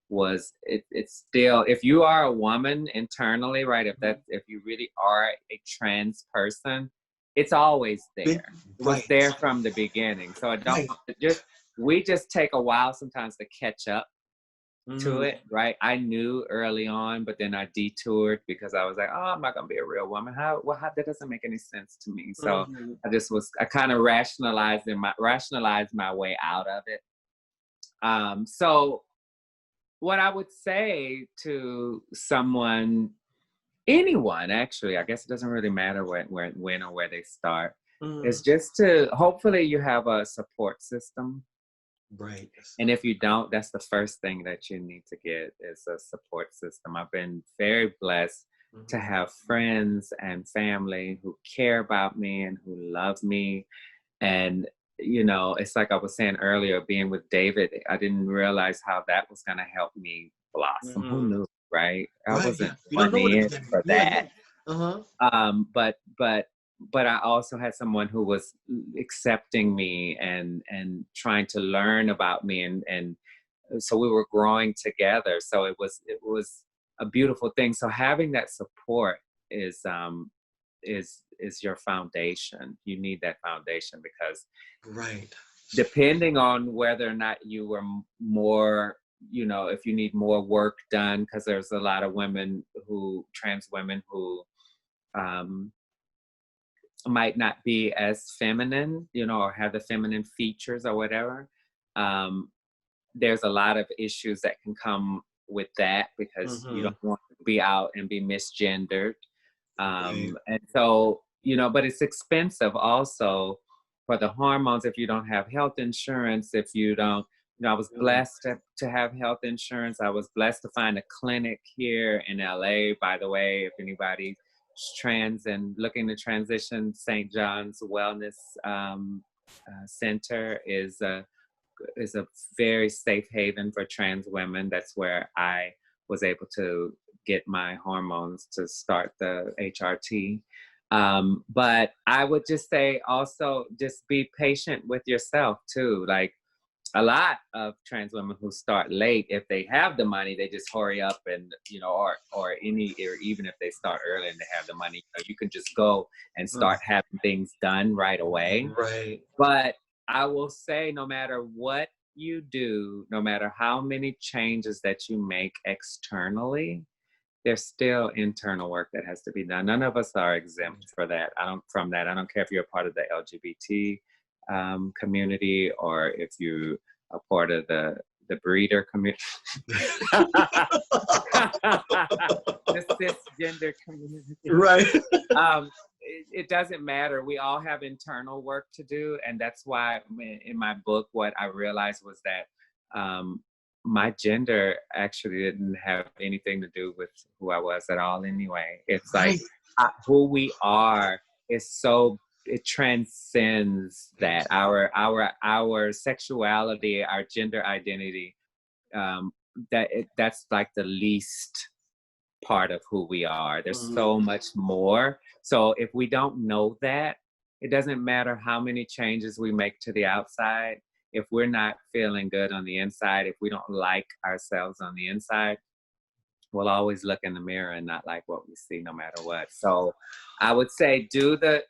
[SPEAKER 2] it's still, if you are a woman internally, right?
[SPEAKER 1] Mhm.
[SPEAKER 2] If you really are a trans person, it's always
[SPEAKER 1] Big-
[SPEAKER 2] there. It was
[SPEAKER 1] Right,
[SPEAKER 2] there from the beginning. So I don't
[SPEAKER 1] right.
[SPEAKER 2] just we just take a while sometimes to catch up to
[SPEAKER 1] Mm,
[SPEAKER 2] it, right? I knew early on, but then I detoured because I was like, oh, I'm not gonna be a real woman. How that doesn't make any sense to me. So
[SPEAKER 1] mhm.
[SPEAKER 2] I kind of rationalized my way out of it. So what I would say to someone, anyone actually, I guess it doesn't really matter when or where they start, is
[SPEAKER 1] Mm,
[SPEAKER 2] just to hopefully you have a support system.
[SPEAKER 1] right.
[SPEAKER 2] And if you don't, that's the first thing that you need to get is a support system. I've been very blessed to
[SPEAKER 1] Mhm.
[SPEAKER 2] have friends and family who care about me and who love me. And, you know, it's like I was saying earlier, being with David, I didn't realize how that was going to help me blossom. Who
[SPEAKER 1] Mhm.
[SPEAKER 2] knew, right? I
[SPEAKER 1] Right,
[SPEAKER 2] wasn't
[SPEAKER 1] yeah. You don't
[SPEAKER 2] going
[SPEAKER 1] know what the
[SPEAKER 2] in
[SPEAKER 1] beginning.
[SPEAKER 2] for
[SPEAKER 1] Yeah, yeah.
[SPEAKER 2] that.
[SPEAKER 1] Uh-huh.
[SPEAKER 2] But I also had someone who was accepting me and trying to learn about me, and so we were growing together. So it was a beautiful thing. So having that support is your foundation. You need that foundation because
[SPEAKER 1] Right.
[SPEAKER 2] depending on whether or not you were more, you know, if you need more work done, because there's a lot of trans women who um, might not be as feminine, you know, or have the feminine features or whatever. Um, there's a lot of issues that can come with that because you don't
[SPEAKER 1] Mhm.
[SPEAKER 2] want to be out and be misgendered.
[SPEAKER 1] Right.
[SPEAKER 2] And so, you know, but it's expensive also for the hormones if you don't have health insurance, if you don't, you know, I was
[SPEAKER 1] Mm,
[SPEAKER 2] blessed to have health insurance. I was blessed to find a clinic here in LA, by the way, if anybody's trans and looking to transition, St. John's Wellness Center is a very safe haven for trans women. That's where I was able to get my hormones to start the HRT. But I would just say also just be patient with yourself too. Like a lot of trans women who start late, if they have the money, they just hurry up and, you know, or even if they start early and they have the money, you know, you can just go and start having things done right away.
[SPEAKER 1] Right.
[SPEAKER 2] But I will say, no matter what you do, no matter how many changes that you make externally, there's still internal work that has to be done. None of us are exempt for that. I don't care if you're a part of the LGBT community or if you are part of the breeder community, the cisgender community.
[SPEAKER 1] Right.
[SPEAKER 2] It doesn't matter. We all have internal work to do. And that's why in my book, what I realized was that my gender actually didn't have anything to do with who I was at all anyway. It's like who we are is so, it transcends that. Our sexuality, our gender identity, that's like the least part of who we are. There's so much more. So if we don't know that, it doesn't matter how many changes we make to the outside. If we're not feeling good on the inside, if we don't like ourselves on the inside, we'll always look in the mirror and not like what we see no matter what. So I would say do the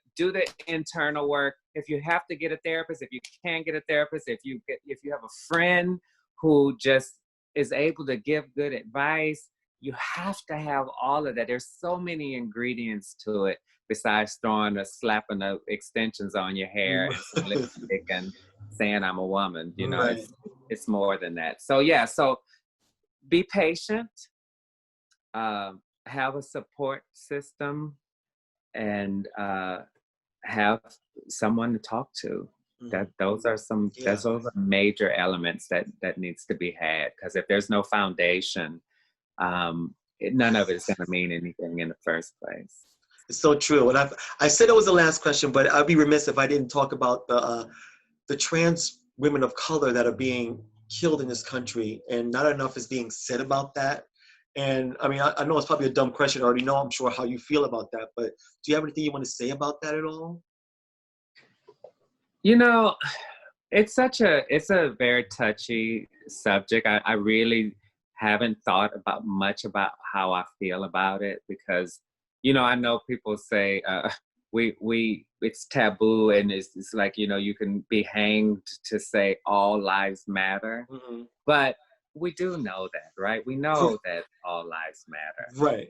[SPEAKER 2] internal work. If you have to get a therapist, if you can't get a therapist, if you have a friend who just is able to give good advice, you have to have all of that. There's so many ingredients to it besides slapping the extensions on your hair and some lipstick and saying I'm a woman. You know, it's more than that. So yeah, so be patient, have a support system, and have someone to talk to. Those are major elements that needs to be had, because if there's no foundation, none of it is going to mean anything in the first place.
[SPEAKER 1] It's so true. And I said it was the last question, but I'd be remiss if I didn't talk about the trans women of color that are being killed in this country, and not enough is being said about that. And I mean, I know it's probably a dumb question. I already know, I'm sure, how you feel about that, but do you have anything you want to say about that at all?
[SPEAKER 2] You know, it's a very touchy subject. I really haven't thought much about how I feel about it, because, you know, I know people say it's taboo, and it's like, you know, you can be hanged to say all lives matter, but we do know that, right? We know that all lives matter,
[SPEAKER 1] right?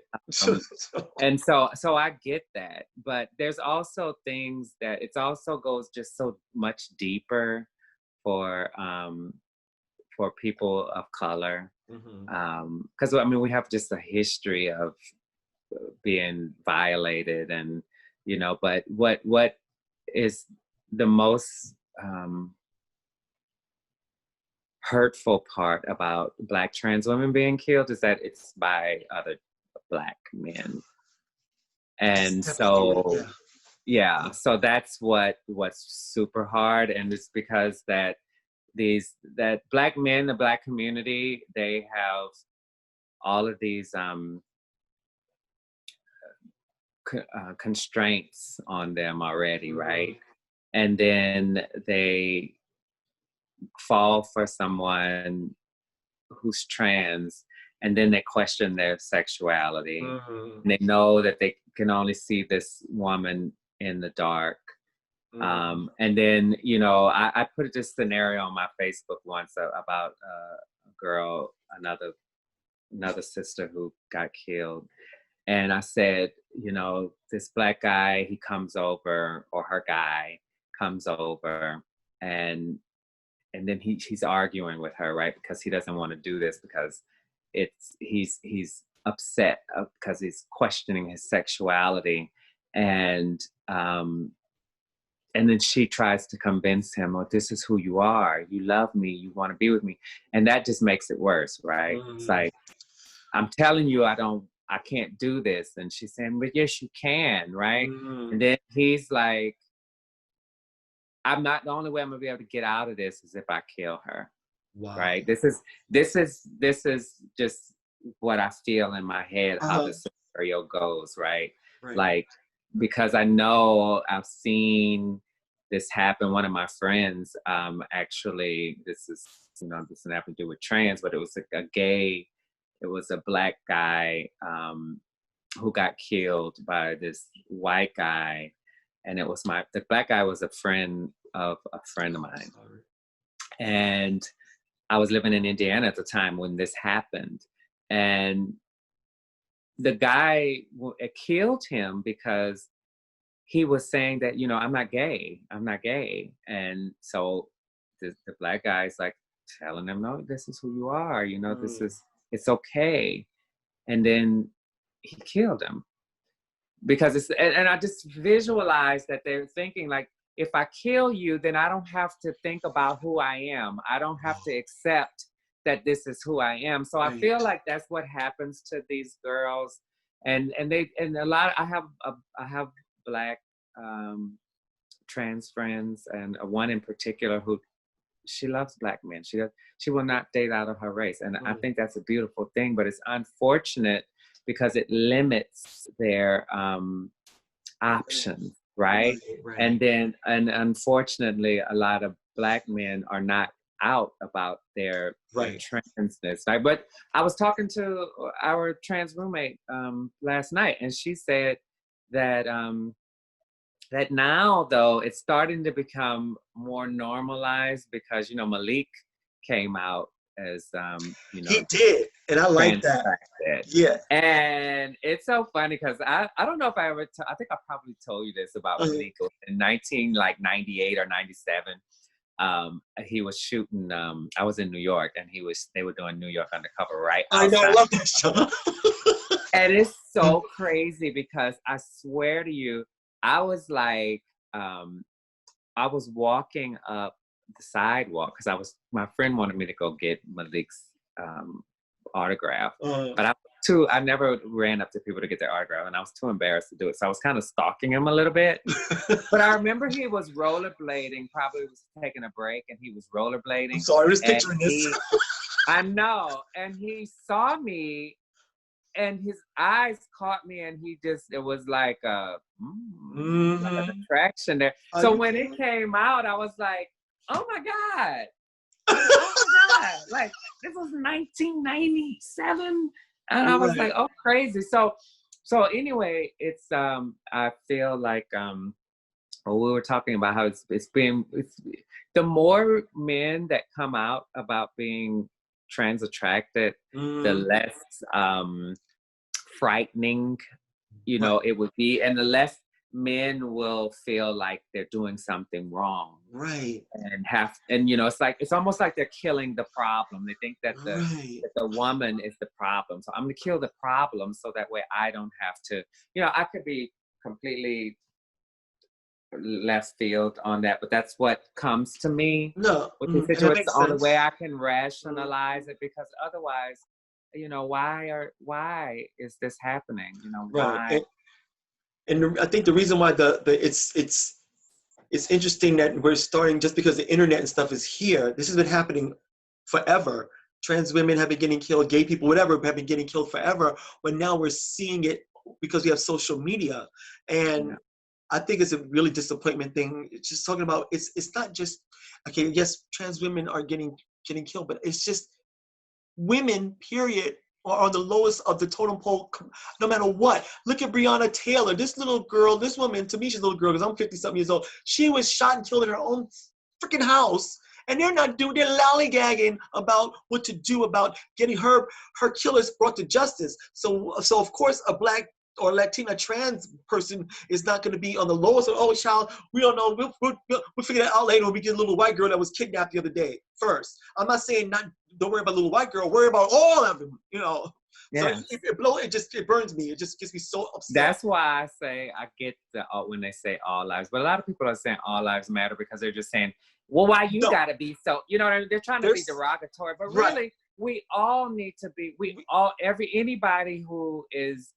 [SPEAKER 2] And so I get that, but there's also things that it also goes just so much deeper for people of color, because I mean, we have just a history of being violated, and you know, but what is the most hurtful part about Black trans women being killed is that it's by other Black men. And so so that's what's super hard. And it's because that Black men, the Black community, they have all of these constraints on them already, right? And then they fall for someone who's trans, and then they question their sexuality. And they know that they can only see this woman in the dark. And then, you know, I put this scenario on my Facebook once about a girl, another sister who got killed. And I said, you know, this Black guy, he comes over, or her guy comes over, and then he's arguing with her, right? Because he doesn't want to do this, because he's upset because he's questioning his sexuality. And then she tries to convince him, oh, this is who you are. You love me. You want to be with me. And that just makes it worse, right? It's like, I'm telling you, I can't do this. And she's saying, but yes, you can, right? And then he's like, I'm not, the only way I'm gonna be able to get out of this is if I kill her.
[SPEAKER 1] Wow.
[SPEAKER 2] Right. This is just what I feel in my head, how the scenario goes, right?
[SPEAKER 1] Right.
[SPEAKER 2] Like, because I know I've seen this happen. One of my friends, actually, this doesn't have to do with trans, but it was it was a Black guy who got killed by this white guy. And it was the Black guy was a friend of a friend of mine. And I was living in Indiana at the time when this happened. And the guy killed him because he was saying that, I'm not gay. I'm not gay. And so the Black guy's like telling him, no, this is who you are. It's okay. And then he killed him. Because and I just visualized that they're thinking like, if I kill you, then I don't have to think about who I am. I don't have to accept that this is who I am. So I feel like that's what happens to these girls. And a lot, I have Black trans friends, and one in particular who, she loves Black men. She will not date out of her race. And I think that's a beautiful thing, but it's unfortunate because it limits their options. Right? And unfortunately, a lot of Black men are not out about their transness. Right? But I was talking to our trans roommate last night, and she said that that now, though, it's starting to become more normalized because Malik came out as
[SPEAKER 1] he did, and I like that. Yeah.
[SPEAKER 2] And it's so funny because I don't know if I ever I think I probably told you this about Malik. In 1998 or 97, he was shooting. I was in New York, and they were doing New York Undercover, right?
[SPEAKER 1] I know, I love that show.
[SPEAKER 2] And it's so crazy because I swear to you, I was like, I was walking up the sidewalk because my friend wanted me to go get Malik's autograph, but I never ran up to people to get their autograph, and I was too embarrassed to do it. So I was kind of stalking him a little bit. But I remember he was rollerblading, probably was taking a break, and he was rollerblading.
[SPEAKER 1] I'm sorry, I was picturing this.
[SPEAKER 2] I know, and he saw me, and his eyes caught me, and it was like like an attraction there. So when it came out, I was like, oh my God. Oh my God. Like, this was 1997. And I was like, oh, crazy. So anyway, it's, I feel like, we were talking about how it's the more men that come out about being trans attracted, the less frightening, it would be, and the less men will feel like they're doing something wrong,
[SPEAKER 1] right?
[SPEAKER 2] And it's almost like they're killing the problem. They think that the woman is the problem, so I'm gonna kill the problem so that way I don't have to. I could be completely left field on that, but that's what comes to me.
[SPEAKER 1] No,
[SPEAKER 2] with the situation. It's the only way I can rationalize it, because otherwise, why is this happening? Why?
[SPEAKER 1] And I think the reason why it's interesting that we're starting, just because the internet and stuff is here. This has been happening forever. Trans women have been getting killed, gay people, whatever, have been getting killed forever. But now we're seeing it because we have social media, and I think it's a really disappointment thing. It's just talking about it's not just, okay, yes, trans women are getting killed, but it's just women, period, are on the lowest of the totem pole, no matter what. Look at Breonna Taylor. This little girl, this woman, to me she's a little girl because I'm 50-something years old. She was shot and killed in her own freaking house, and they're lollygagging about what to do about getting her killers brought to justice. So of course a Black or Latina trans person is not going to be on the lowest. Oh, child, we don't know. We'll figure that out later when we get a little white girl that was kidnapped the other day. First, I'm not saying don't worry about a little white girl. Worry about all of them. So it burns me. It just gets me so upset.
[SPEAKER 2] That's why I say I get when they say all lives, but a lot of people are saying all lives matter because they're just saying, well, why you gotta be so? They're trying to be derogatory, but really, we all need to be. Anybody who is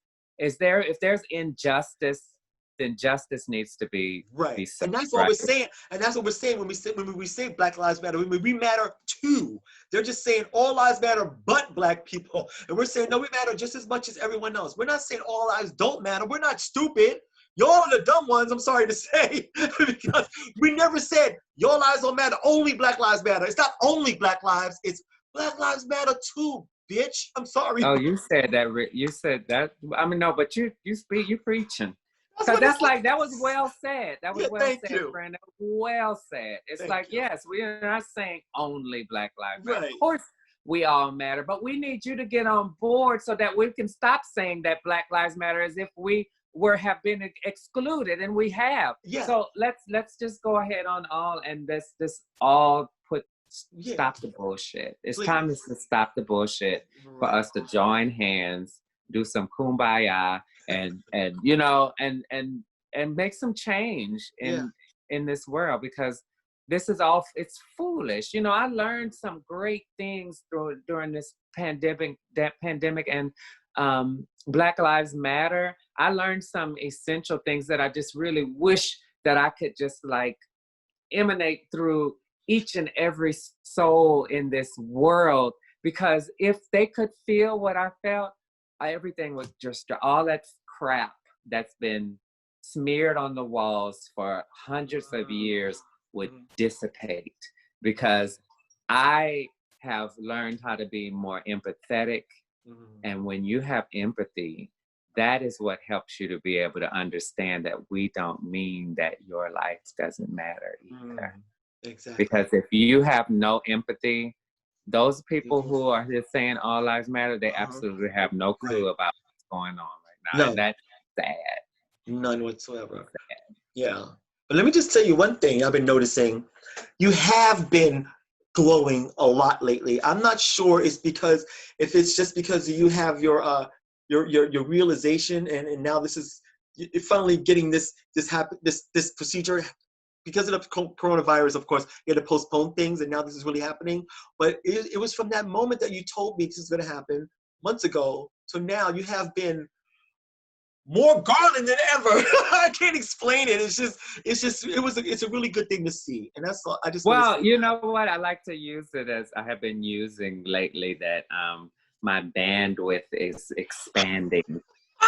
[SPEAKER 2] there, if there's injustice then justice needs to be
[SPEAKER 1] Right.
[SPEAKER 2] served,
[SPEAKER 1] And that's what
[SPEAKER 2] right?
[SPEAKER 1] we're saying. And that's what we're saying when we say Black Lives Matter. We matter too. They're just saying all lives matter but Black people. And we're saying, no, we matter just as much as everyone else. We're not saying all lives don't matter. We're not stupid. Y'all are the dumb ones, I'm sorry to say, because we never said your lives don't matter, only Black lives matter. It's not only Black lives, it's Black lives matter too, bitch. I'm sorry.
[SPEAKER 2] Oh, you said that. You said that. I mean, no, but you speak. You preaching.
[SPEAKER 1] That's
[SPEAKER 2] Because
[SPEAKER 1] what
[SPEAKER 2] that's like, that was well said. That was
[SPEAKER 1] Yeah,
[SPEAKER 2] well
[SPEAKER 1] thank
[SPEAKER 2] said,
[SPEAKER 1] you.
[SPEAKER 2] friend. That was well said. It's
[SPEAKER 1] Thank
[SPEAKER 2] like,
[SPEAKER 1] you.
[SPEAKER 2] yes, we are not saying only Black Lives Matter.
[SPEAKER 1] Right.
[SPEAKER 2] Of course, we all matter, but we need you to get on board so that we can stop saying that Black Lives Matter as if we have been excluded, and we have.
[SPEAKER 1] Yeah.
[SPEAKER 2] So let's just go ahead on all, and this all put
[SPEAKER 1] Yeah.
[SPEAKER 2] stop the bullshit. It's
[SPEAKER 1] Please.
[SPEAKER 2] time to stop the bullshit for
[SPEAKER 1] Right.
[SPEAKER 2] us to join hands, do some kumbaya, and you know, and make some change in this world, because this is all, it's foolish. You know, I learned some great things during this pandemic, and Black Lives Matter. I learned some essential things that I just really wish that I could just like emanate through each and every soul in this world, because if they could feel what I felt, everything was just all that crap that's been smeared on the walls for hundreds of years would dissipate, because I have learned how to be more empathetic. And when you have empathy, that is what helps you to be able to understand that we don't mean that your life doesn't matter either.
[SPEAKER 1] Exactly.
[SPEAKER 2] Because if you have no empathy, those people who are just saying all lives matter, they absolutely have no clue about what's going on right now.
[SPEAKER 1] No.
[SPEAKER 2] And that's sad.
[SPEAKER 1] None whatsoever. Yeah. But let me just tell you one thing I've been noticing. You have been glowing a lot lately. I'm not sure if it's just because you have your realization, and now this is, you're finally getting this procedure. Because of the coronavirus, of course, you had to postpone things, and now this is really happening. But it was from that moment that you told me this is going to happen months ago to now, you have been more garland than ever. I can't explain it. It's a really good thing to see. And that's all.
[SPEAKER 2] Well, you know what? I like to use it as I have been using lately, that my bandwidth is expanding,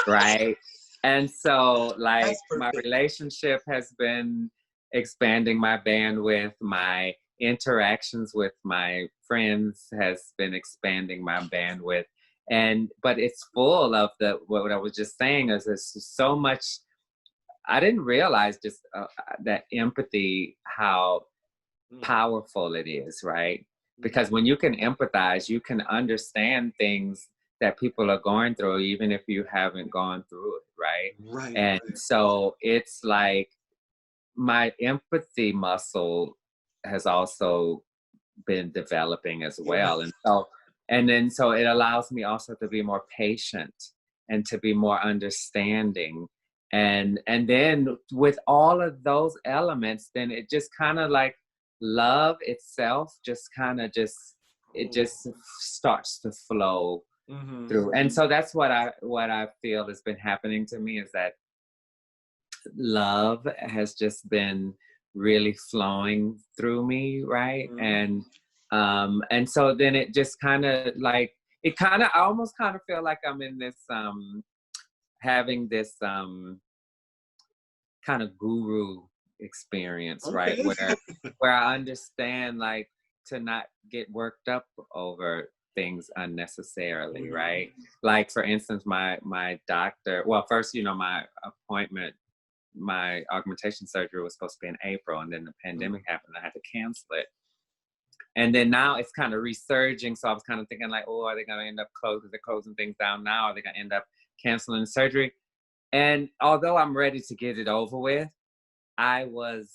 [SPEAKER 2] right? And so like my relationship has been expanding my bandwidth. My interactions with my friends has been expanding my bandwidth. But it's full of what I was just saying is there's so much. I didn't realize just that empathy, how powerful it is, right? Because when you can empathize, you can understand things that people are going through, even if you haven't gone through it, right?
[SPEAKER 1] Right.
[SPEAKER 2] And so it's like my empathy muscle has also been developing as well. And so it allows me also to be more patient and to be more understanding. And then with all of those elements, then it just kind of like love itself just starts to flow through. And so that's what I feel has been happening to me, is that love has just been really flowing through me, right? And so then it just kind of like, I almost kind of feel like I'm in this having this kind of guru experience, right? Where I understand, like, to not get worked up over things unnecessarily, right? Like, for instance, my doctor, well, first, you know, my appointment, my augmentation surgery was supposed to be in April, and then the pandemic happened. I had to cancel it. And then now it's kind of resurging. So I was kind of thinking like, oh, are they going to end up they're closing things down now? Are they going to end up canceling the surgery? And although I'm ready to get it over with, I was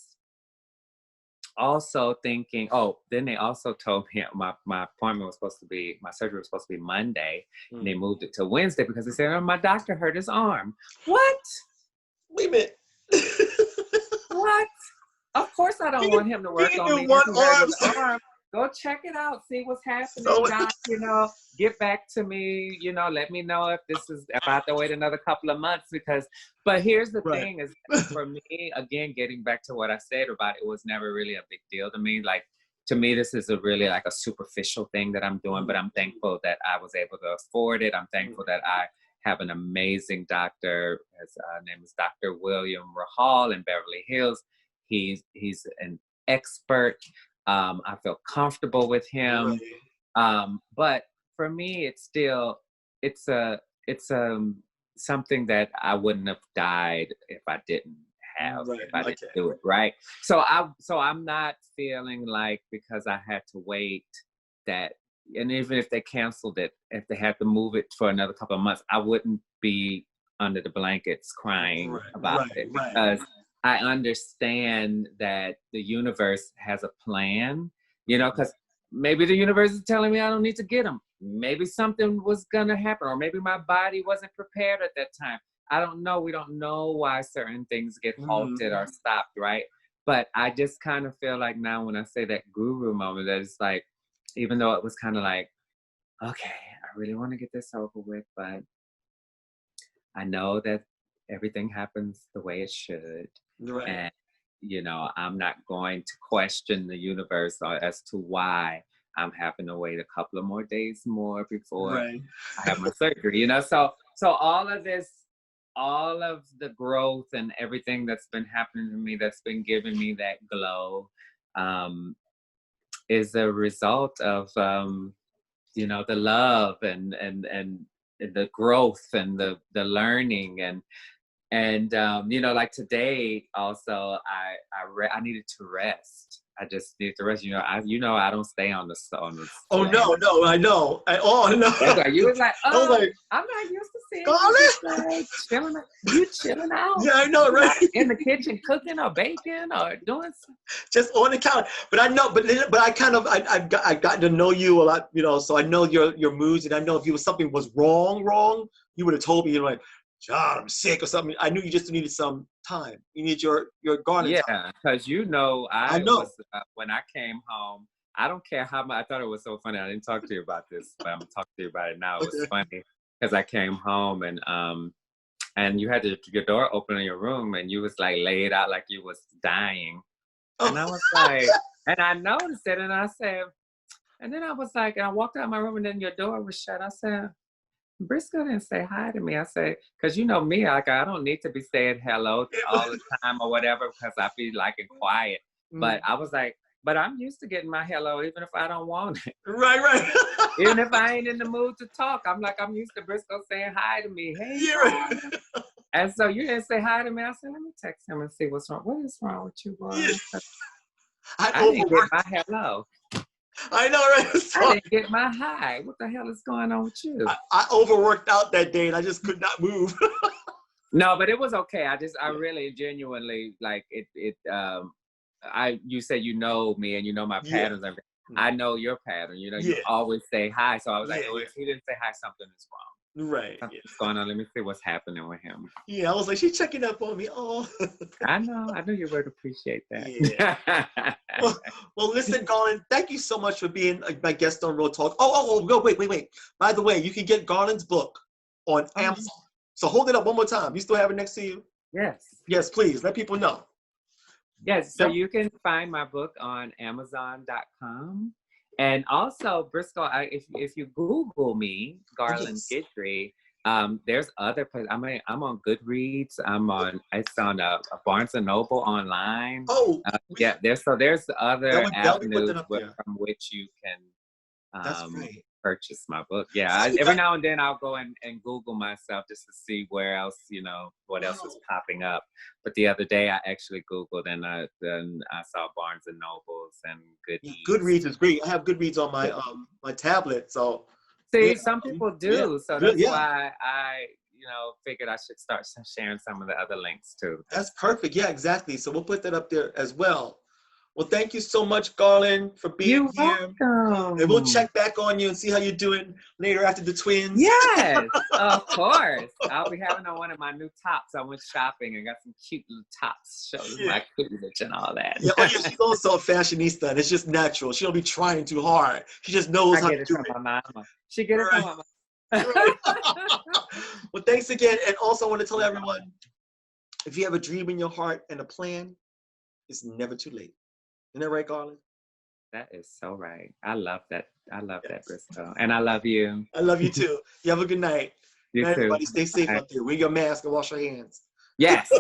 [SPEAKER 2] also thinking, then they also told me my appointment was supposed to be, my surgery was supposed to be Monday. And they moved it to Wednesday because they said, my doctor hurt his arm. What?
[SPEAKER 1] Wait a minute.
[SPEAKER 2] What? Of course I don't want him to work on me.
[SPEAKER 1] One arm.
[SPEAKER 2] go check it out. See what's happening,
[SPEAKER 1] So
[SPEAKER 2] Doc. You know, get back to me. You know, let me know if I have to wait another couple of months but here's the
[SPEAKER 1] right.
[SPEAKER 2] thing is for me, again, getting back to what I said about it was never really a big deal to me. Like, to me, this is a really like a superficial thing that I'm doing, but I'm thankful that I was able to afford it. I'm thankful that I have an amazing doctor. His name is Dr. William Rahal in Beverly Hills. He's an expert. I feel comfortable with him.
[SPEAKER 1] Right.
[SPEAKER 2] But for me, it's still, it's something that I wouldn't have died if I didn't do it, right? So I'm not feeling like because I had to wait that, and even if they canceled it, if they had to move it for another couple of months, I wouldn't be under the blankets crying about it because I understand that the universe has a plan, you know, because maybe the universe is telling me I don't need to get them. Maybe something was going to happen, or maybe my body wasn't prepared at that time. I don't know. We don't know why certain things get halted or stopped, right? But I just kind of feel like now when I say that guru moment, that it's like, even though it was kind of like, okay, I really want to get this over with, but I know that everything happens the way it should.
[SPEAKER 1] Right.
[SPEAKER 2] And, you know, I'm not going to question the universe as to why I'm having to wait a couple of more days more before I have my surgery, you know? So all of this, all of the growth and everything that's been happening to me, that's been giving me that glow, is a result of, you know, the love and the growth and the learning and you know, like today also I needed to rest. I just needed to rest. You know, I don't stay on the
[SPEAKER 1] Oh no, I know. No.
[SPEAKER 2] That's why you was like,
[SPEAKER 1] I was like,
[SPEAKER 2] I'm not used to seeing you just like chilling. You chilling out?
[SPEAKER 1] Yeah, I know, right?
[SPEAKER 2] In the kitchen cooking or baking or doing something.
[SPEAKER 1] Just on the couch. But I know, but I kind of I've gotten to know you a lot, you know. So I know your moods, and I know if something was wrong, you would have told me. You're like, John, I'm sick or something. I knew you just needed some time. You need your garden time.
[SPEAKER 2] Yeah, because you know,
[SPEAKER 1] I know.
[SPEAKER 2] was when I came home. I don't care how much. I thought it was so funny. I didn't talk to you about this, but I'm gonna talk to you about it now. It was funny because I came home and you had your door open in your room and you was like laid out like you was dying, and I was like, and I noticed it, and I said, and then I was like, and I walked out of my room and then your door was shut. I said, Briscoe didn't say hi to me. I said, because you know me, like I don't need to be saying hello all the time or whatever because I feel like it quiet. But I was like, but I'm used to getting my hello even if I don't want it.
[SPEAKER 1] Right.
[SPEAKER 2] Even if I ain't in the mood to talk, I'm used to Briscoe saying hi to me. Hey.
[SPEAKER 1] Yeah,
[SPEAKER 2] And so you didn't say hi to me. I said, let me text him and see what's wrong. What is wrong with you, boy?
[SPEAKER 1] Yeah.
[SPEAKER 2] I didn't get my hello.
[SPEAKER 1] I know, right?
[SPEAKER 2] I didn't get my hi. What the hell is going on with you?
[SPEAKER 1] I overworked out that day and I just could not move.
[SPEAKER 2] No, but it was okay. I really genuinely like it. You said you know me and you know my patterns. Yeah. I know your pattern. You know, you always say hi. So I was like, oh, if he didn't say hi, something is wrong.
[SPEAKER 1] Right.
[SPEAKER 2] Something's going on. Let me see what's happening with him.
[SPEAKER 1] Yeah, I was like, she's checking up on me. Oh.
[SPEAKER 2] I know you would appreciate that.
[SPEAKER 1] Yeah. well, listen, Garland, thank you so much for being my guest on Real Talk. Wait. By the way, you can get Garland's book on Amazon. So hold it up one more time. You still have it next to you?
[SPEAKER 2] Yes.
[SPEAKER 1] Yes, please. Let people know.
[SPEAKER 2] Yes, so you can find my book on Amazon.com. And also, Briscoe, if you Google me, Garland Guidry, there's other places. I'm on Goodreads. It's on a Barnes & Noble online.
[SPEAKER 1] Oh.
[SPEAKER 2] There's other avenues from which you can purchase my book. Yeah, every now and then I'll go and Google myself just to see where else, what else is popping up. But the other day I actually Googled and I saw Barnes and Nobles and Goodreads.
[SPEAKER 1] Goodreads is great. I have Goodreads on my my tablet. So
[SPEAKER 2] see, some people do. So that's why I figured I should start sharing some of the other links too.
[SPEAKER 1] That's perfect. Yeah, exactly. So we'll put that up there as well. Well, thank you so much, Garland, for being
[SPEAKER 2] You're
[SPEAKER 1] here.
[SPEAKER 2] welcome.
[SPEAKER 1] And we'll check back on you and see how you're doing later after the twins.
[SPEAKER 2] Yes, of course. I'll be having on one of my new tops. I went shopping and got some cute little tops showing my cleavage and all that.
[SPEAKER 1] Yeah, oh yeah, she's also a fashionista, and it's just natural. She don't be trying too hard. She just knows how to do it.
[SPEAKER 2] From my mama. She get it from my mama.
[SPEAKER 1] Well, thanks again. And also I want to tell everyone, if you have a dream in your heart and a plan, it's never too late. Isn't that right, Garland?
[SPEAKER 2] That is so right. I love that. I love that, Briscoe. And I love you.
[SPEAKER 1] I love you too. You have a good night.
[SPEAKER 2] You
[SPEAKER 1] Night,
[SPEAKER 2] too.
[SPEAKER 1] everybody. Stay safe out there. Wear your mask and wash your hands.
[SPEAKER 2] Yes.